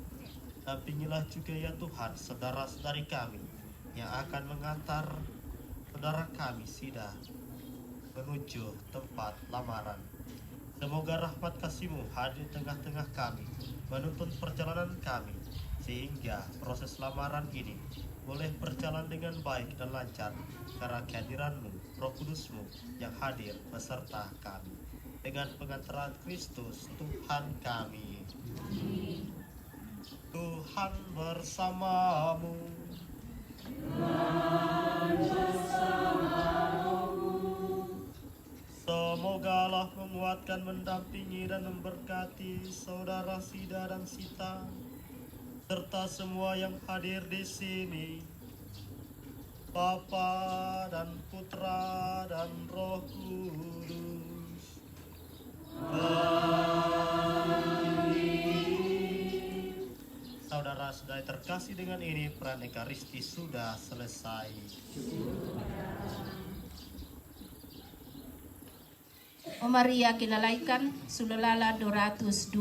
Dampingilah juga ya Tuhan saudara-saudari kami yang akan mengantar saudara kami Sida menuju tempat lamaran. Semoga rahmat kasih-Mu hadir di tengah-tengah kami, menuntun perjalanan kami, sehingga proses lamaran ini boleh berjalan dengan baik dan lancar karena kehadiran-Mu, Roh Kudus-Mu yang hadir beserta kami. Dengan pengantaran Kristus Tuhan kami. Tuhan bersamamu. Semoga Allah menguatkan, mendampingi dan memberkati saudara Sida dan Sita serta semua yang hadir di sini. Bapa dan Putra dan Roh Kudus. Amin. Saudara-saudari terkasih, dengan ini peran Ekaristi sudah selesai. O Maria kilalaikan Sulala 225.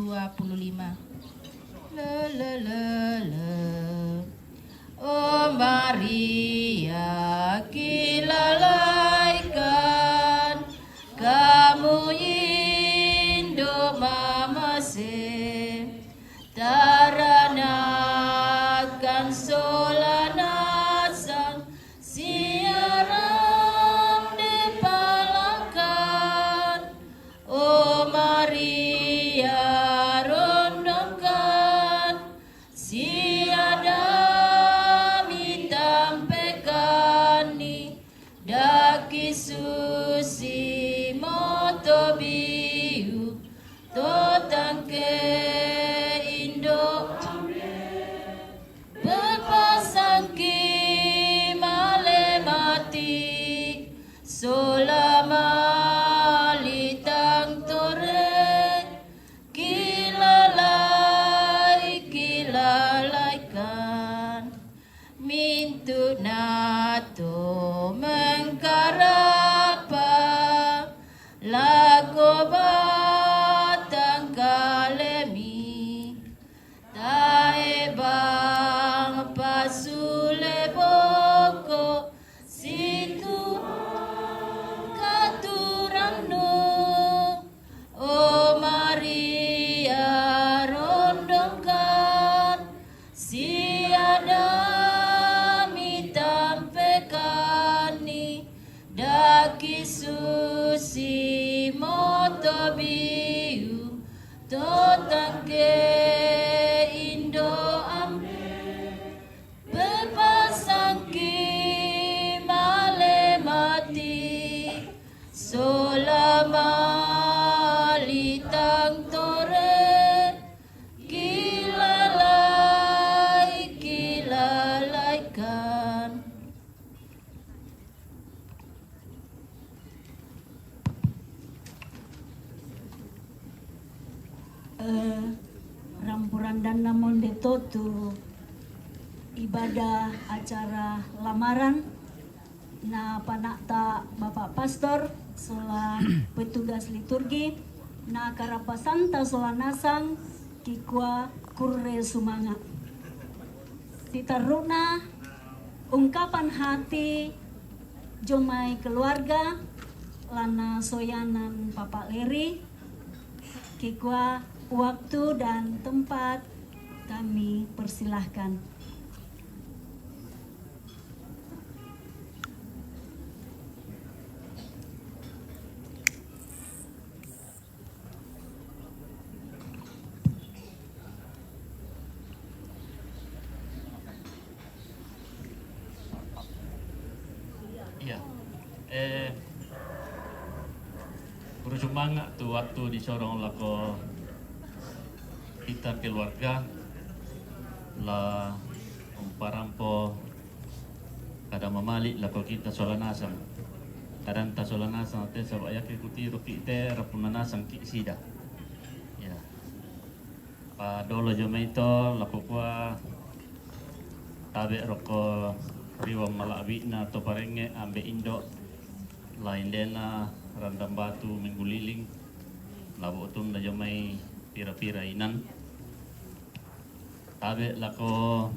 La la la la. Maria kilalaikan kamu Indo mamase taranakan solanasang siaram dipalakan O Maria rondongkan siadami tampekani daki susi moto biu totangke Indo bepasangki male mati solama litang tore kilalaikan mintu nato mengkarapa lago batang kalemi taebang pasule boko situ katurangno O Maria rondongkan siadami tampekani daki susi moto biu totangke Indo bepasangki male mati solama litang tore kilalaikan. Rampuran dan namun detotu ibadah acara lamaran na panakta Bapak Pastor sola petugas liturgi na karapasanta sola nasang kikwa kurre sumanga titaruna ungkapan hati jomai keluarga lana soyanan Papa Leri kikwa waktu dan tempat kami persilahkan. Iya, bersemangat tuh waktu disorong lako kita keluarga la umparampo kada mamali lako kita solanasang kadang ta solanasang te sabaya ke kutiro kita rapunanasang ki sida ya pa dolo joma ito lako kwa tabe roko riwa malawi na to parenge ambe Indo lain dena randam batu minggu liling labo utun na jomai pira-pira inan tabe lako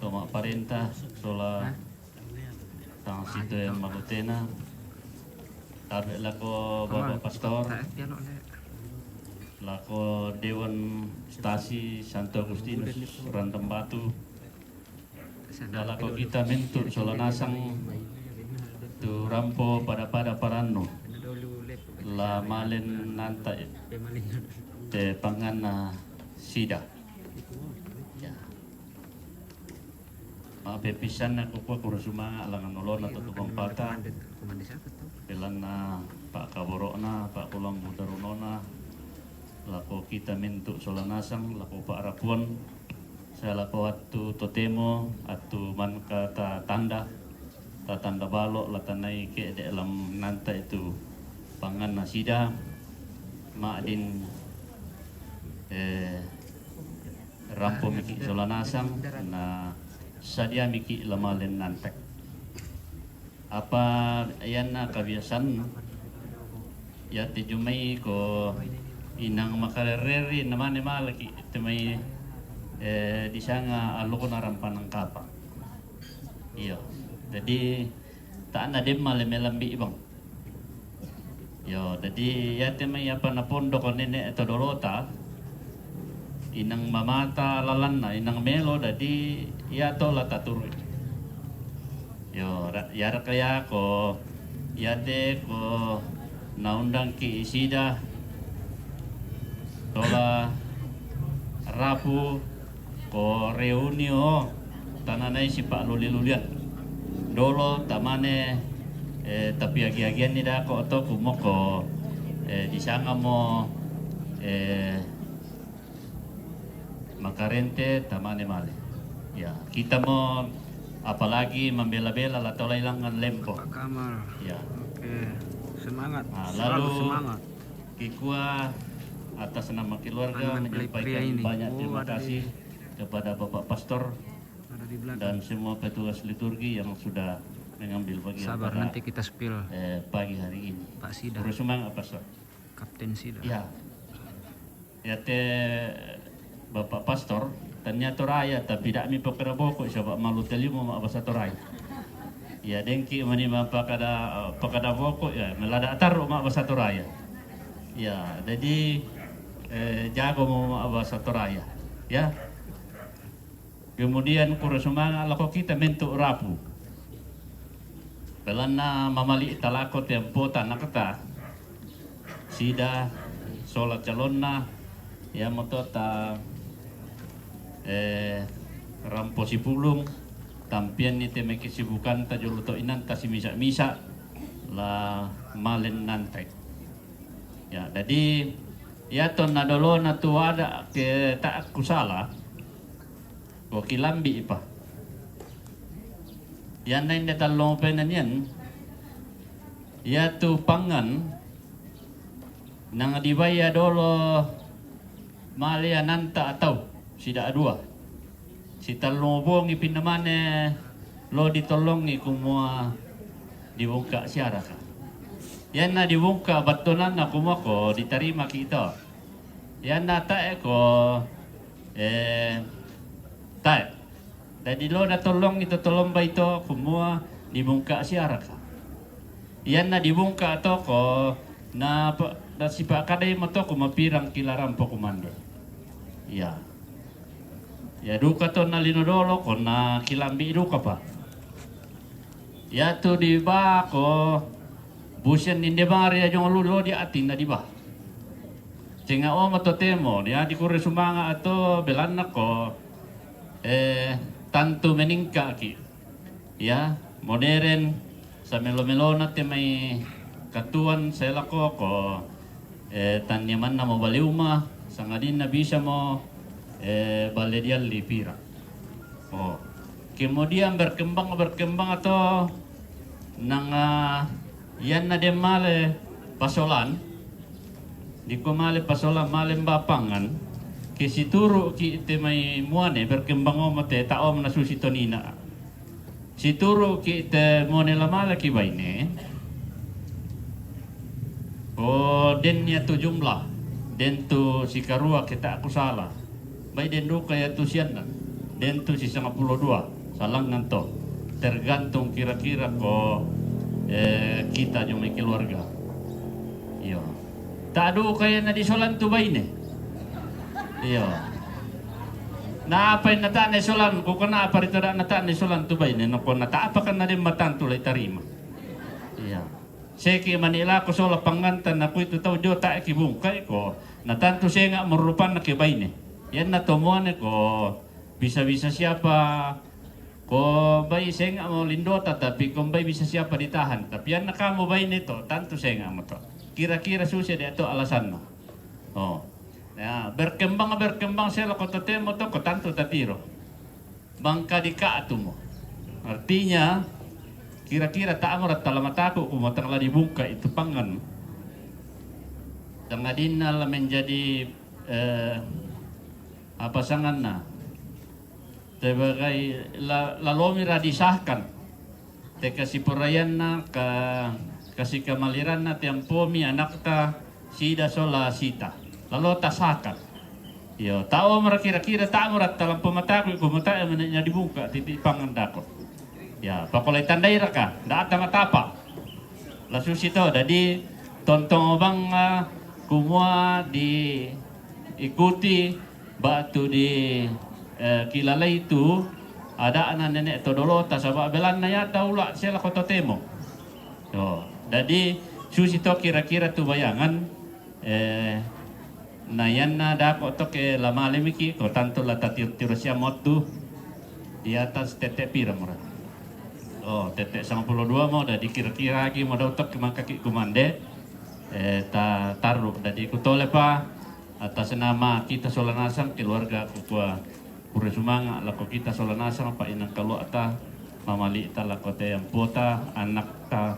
toma parenta sola tang situ yang magutena tabe lako Bapak Pastor lako Dewan Stasi Santo Agustinus Randam Batu lako kita mentur sola nasang tu rampo pada parano la malen nanta te pangana sida ya ma pepisan aku ko kurusuma langan nolon atau tukang pata pelan na Pak Kaborona Pak Kulang Budarunona lako kita mentuk solanasang lako Pak Rapuan saya lako atu totemo atu man kata tanda balok latanai ke dalam nanta itu pangan nasida maadin rampo miki solanasang na sadia miki lamalen nantek apa yan na kabiasan ya tijumay ko inang makarereri naman ni malaki temay di sana alo ko narampan ng kapa. Iyo. Jadi tak na din malimelambi ibang. Yo, jadi yate may apa na pondo ko nene ito dorota. Inang mamata lalan na inang melo dadi yato la taturi. Yo, yara kaya ko yate ko naundang ki isida tola rapu ko reunio tananay si Pak Luli-Lulian dolo tamane tapi agi-agian ni da ko to kumoko di sana mo makarente tamane male ya kita mo apalagi membela-bela la tolay lang ang lempo Pak Kamal. ya Oke, semangat. Nah, Selalu lalu semangat. Kikua atas nama keluarga Anak pria menyampaikan ini. banyak Oh, terima ada kasih kepada Bapak Pastor Ada di belakang. dan semua petugas liturgi yang sudah mengambil bagian Sabar, pada nanti kita spill. pagi hari ini. Pak Sida, Terus semangat Pastor. Kapten Sida. Ya, ya Bapak Pastor ternyata raya tapi tidak mi pokera boko coba malu telimo ma bahasa toraya. Ya dengki mani ma pakada boko ya melada taruh ma bahasa toraya. Ya, jadi jago mau bahasa toraya. Ya. Kemudian kurang semangat lako kita mentuk rapu. Pelana mamali talako tempo tanakata. Sida solat calonna ya motota rampo si pulung tampian ni teme kesibukan ta joluto inan ta si misa-misa la malen nantai. Ya, jadi ya ton nadolo na tuada ke tak kusala ko kilambi ipa. Yan na hindi talong penan yan. Ya tu pangan nang dibaya dolo malia nanta atau sida dua. Si talong bong ipinamane lo ditolong ni kumua dibuka siara ka. Yan na dibuka batunan na kumako diterima kita. Yan na tae ko tae. Jadi lo na tolong ito tolong ba ito kumua dibuka siara ka. Yan na dibuka to ko na si Pak Kadai mo to kumapirang kilaran po kumando. Ya. Ya duka to na linodolo ko na kilambi duka pa. Ya to di ba ko busian ninde bari aja ngolulo di atin na di ba. Cenga o matotemo dia di kure sumanga ato belana ko tantu meningka ki. Ya, modern sa melo-melo na te may katuan sa lako ko tanyaman na mo baliuma sa ngadin na bisa mo baledial lipira. Oh. Kemudian berkembang atau nang yan na demale pasolan di kumale pasolan malem bapangan kisituro ki te may muane berkembang o mate taom na susitonina situro ki te monela mala ki baine o den ya tu jumlah den tu sikarua kita aku salah bay den do kaya tu sian den tu si 52 salang nanto tergantung kira-kira ko kita yung may keluarga. Iyo. Tado kaya na disolan tu ba ini? Iyo. Naapay nata na solan ko kana apa rito da nata na solan tu ba ini? Nako nata apa kan na din matanto lay tarima. Iya. Seki Manila ko sola pangantan na ko ito tao jo ta kibungkay ko. Natanto siya nga merupan na kibay ni. Yan na tumuan ko bisa-bisa siapa ko bay senga mo lindota tapi kung bay bisa siapa ditahan tapi yan nakamo bay nito tanto senga mo to kira-kira susya dito alasan mo oh ya berkembang sila ko to temo to ko tanto tatiro bangka di kaatu mo artinya kira-kira taamor at talamatako kung matangla dibuka itu pangan dengan dinal menjadi apa sangan na sebagai lalomira disahkan te kasih perayaan na kasih kamaliran na tempo mi anak ta sida sola sita lalu tasakan Yo, tahu mereka kira-kira tak merat dalam pemataku, pemata yang menanya dibuka titik pangan dako. Ya, pakolay tandai raka, dak ada matapa. Lalu situ, jadi tonton bang kumua diikuti batu di kilalay itu ada anak nenek todolota sabab belan na yata ula sila kota temo. So, jadi susi to kira-kira tu bayangan na yan na dako to ke lamalimiki ko tanto la tatir-tiro siya motu di atas tete pira mura. Oh, tete 92 mo dah dikira-kira lagi mo daw to ke kaki kumande ta taruh jadi kutole pa atas nama kita Solanasang keluarga kukua Pura Sumanga lako kita Solanasang pa inang kalu ata mamali ta lako te yang pota anak ta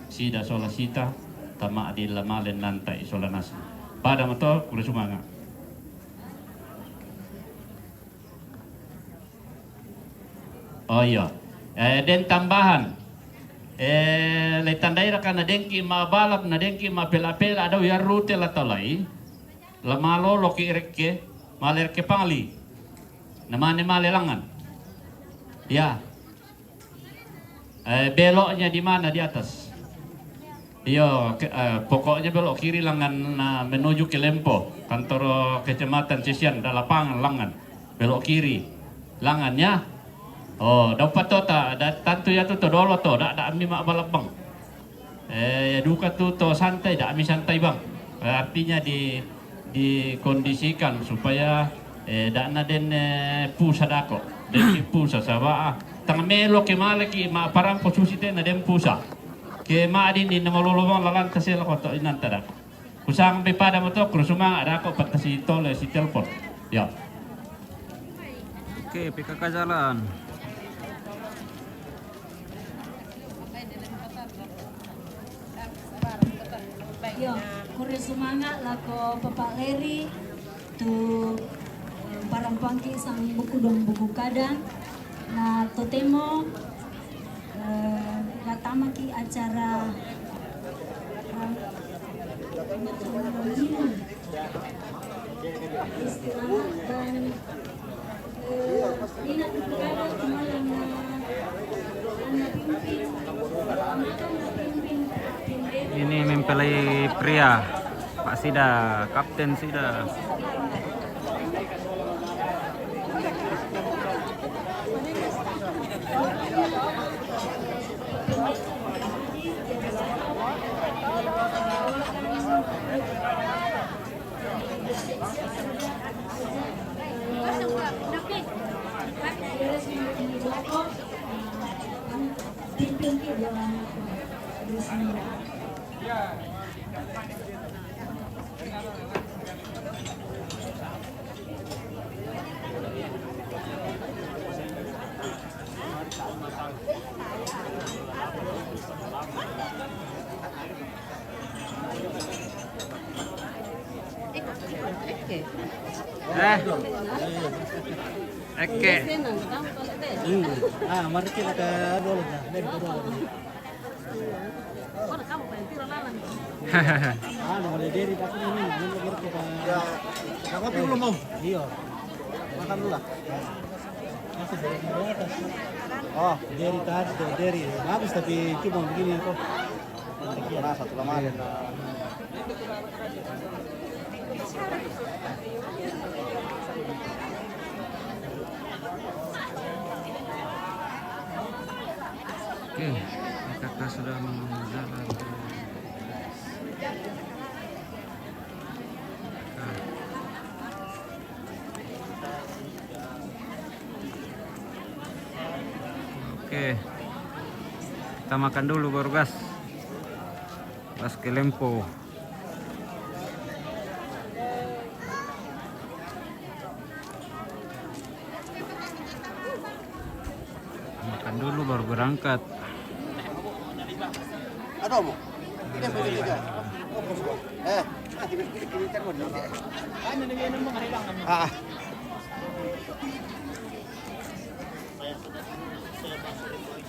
sida Solasita tama di lamalen nantai Solanasang pada motor Pura Sumanga. Oh iya, dan tambahan letandai rakan nadengki mabalap nadengki mapel-apel ada ya rute la talai lamalo loki rekke malerke pangli namane malelangan ya beloknya di mana di atas iyo pokoknya belok kiri langan menuju ke Lempo kantor kecamatan Cesian da lapangan langan belok kiri langannya. Oh, dapat tota, tantu ya tu dolo to, dak ami mak balap bang. Duka tu to santai, dak ami santai bang. Artinya dikondisikan supaya dak naden pusa dako, den pusa sawa. Tang melo ke malaki ma parang posusite naden pusa. Ke ma adin di namololong lalan kasela koto inan tadak. Kusang be pada moto krusuma ada ko patasi tole si telepon. Ya. Oke, PKK jalan. Yo, kore sumanga lako Bapak Leri tu barang pangki sang buku dong buku kadang na totemo latama ki acara istirahat dan inat kadang kemalang na pimpin Ini mempelai pria, Pak Sida, Kapten Sida. Eke. Mari kita ke dulu dah. Boleh diri tapi ini kita. Ya, kopi belum mau. Iya. Makan dulu lah. Masih dari atas. Oh, diri tadi tuh, diri. Bagus tapi cuma begini kok. Nah, satu lemari. Oke, kakak sudah menjalan. Oke, kita makan dulu baru gas ke Lempo. Makan dulu baru berangkat. Ada mau? Kita boleh juga.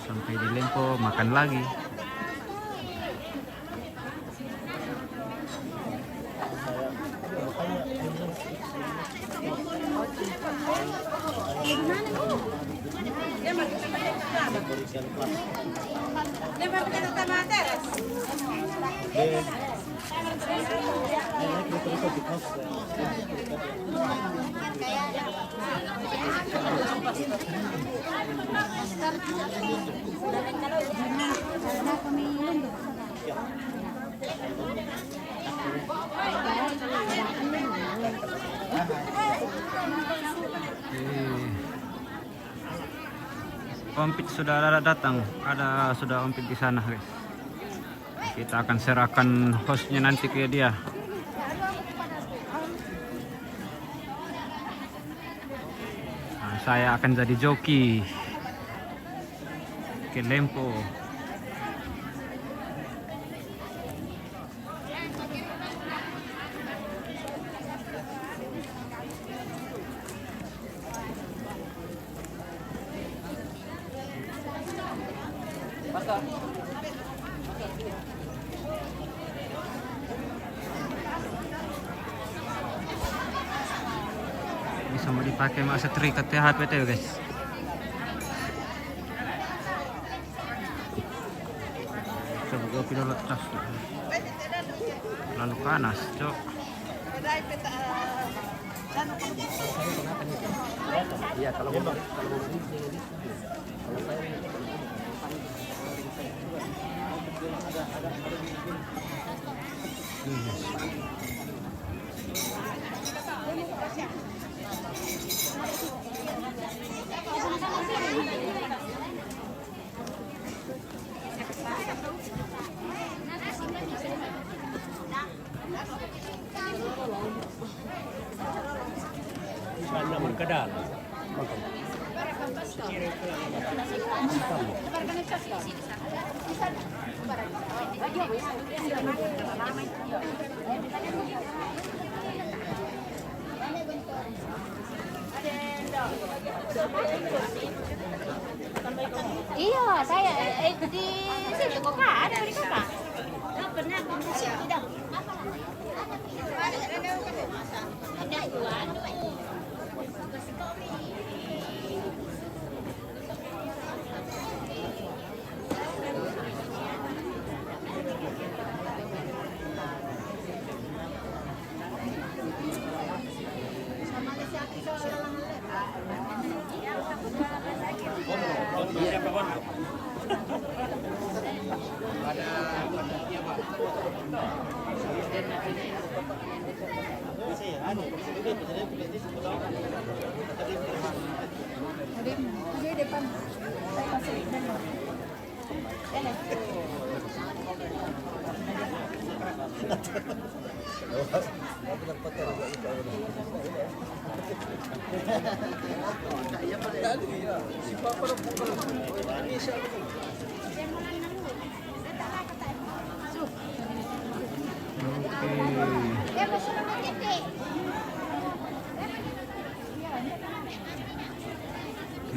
Sampai di Lempo makan lagi. special class. Ompit sudah datang, sudah ompit di sana guys. Kita akan serahkan hostnya nanti ke dia. Nah, saya akan jadi joki ke Lempo. Bisa mau dipakai masa terikat HP itu guys. Coba kopi dulu tas. Lalu panas, cok. Iya, kalau naman kadal. Iya, saya di situ kok ada di kakak. Pernah di situ dah. Ada dua.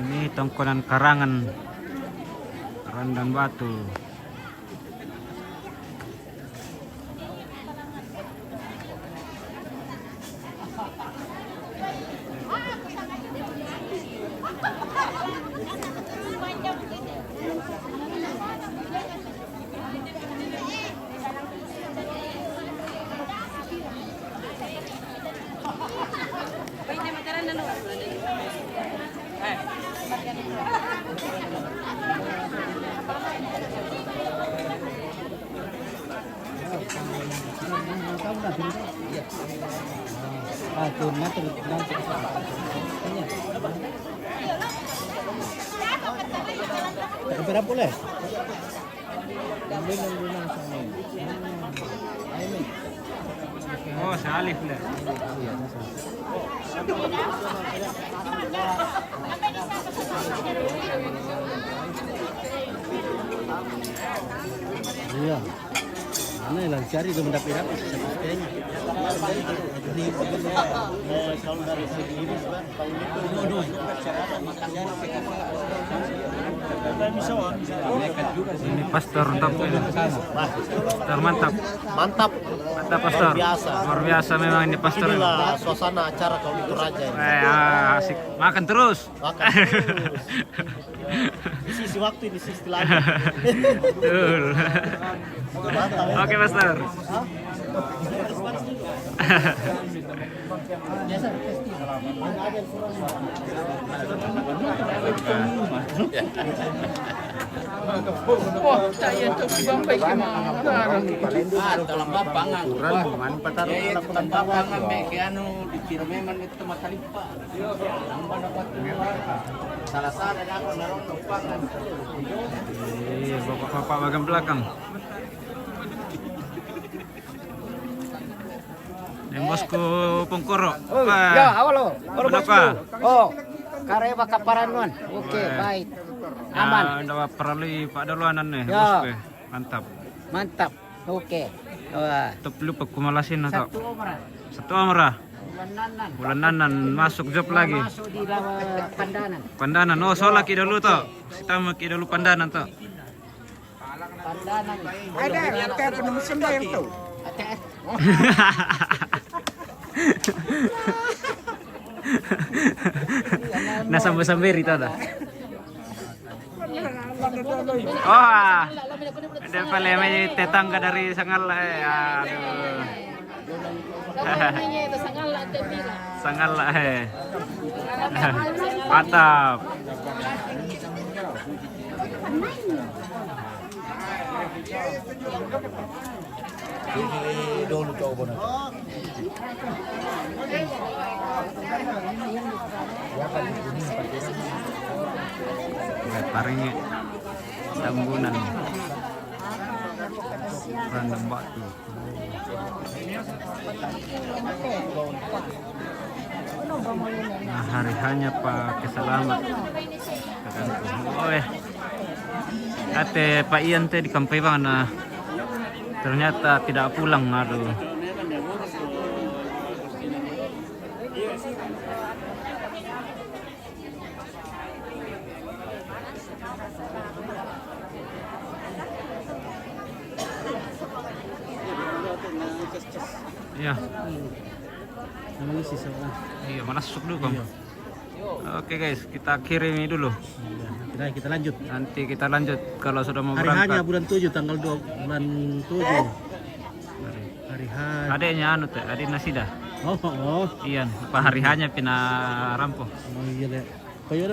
Ini tongkonan karangan dan batu. Berapa boleh? Oh, salif lah. Iya. Mana yang cari itu mendapat apa sih sebetulnya? Kalau dari segi ini, kalau itu Ini pastor top ini. Pastor mantap. Mantap. Mantap pastor. Luar biasa memang ini pastor. Inilah suasana acara kalau di Toraja. Asik. Makan terus. Makan terus. Di sisi waktu, di sisi lain. Betul. Oke pastor. Iya, bapak-bapak bagian belakang. Yang bosku Pungkoro. Ya, awalo. Kenapa? Oh, kareba kaparanuan. Oke, baik. Aman. Dapat perali Pak Daluanan nih, Ya. bosku. Mantap. Mantap. Oke. Wah. Top lupa kumalasin atau Satu omra. satu amrah. Bulanan. Bulanan masuk job lagi. Masuk di dalam pandanan. Pandanan. Oh, soalnya kita dulu toh. Kita mau kita dulu pandanan toh. Pandanan. Ada yang kayak penuh sembayang tuh. Nah sambil itu ada. Oh, ada paling tetangga dari Sangala. Aduh. Sangala. Mantap. Dulu coba nanti. Taringnya tambunan random batu. Nah, hari hanya pakai selamat. Oh ate Pak Ian teh di Kampai Bang, nah ternyata tidak pulang, aduh. Iya. Iya, masuk dulu Bang. Oke guys, kita kirimi dulu. Kita lanjut. Nanti kita lanjut kalau sudah mau Hari berangkat. hanya bulan 7 tanggal 2 bulan 7. Hari hanya. Adeknya anu teh, adik Nasida. Oh. Iya, apa hari hanya pina rampo. Oh iya deh.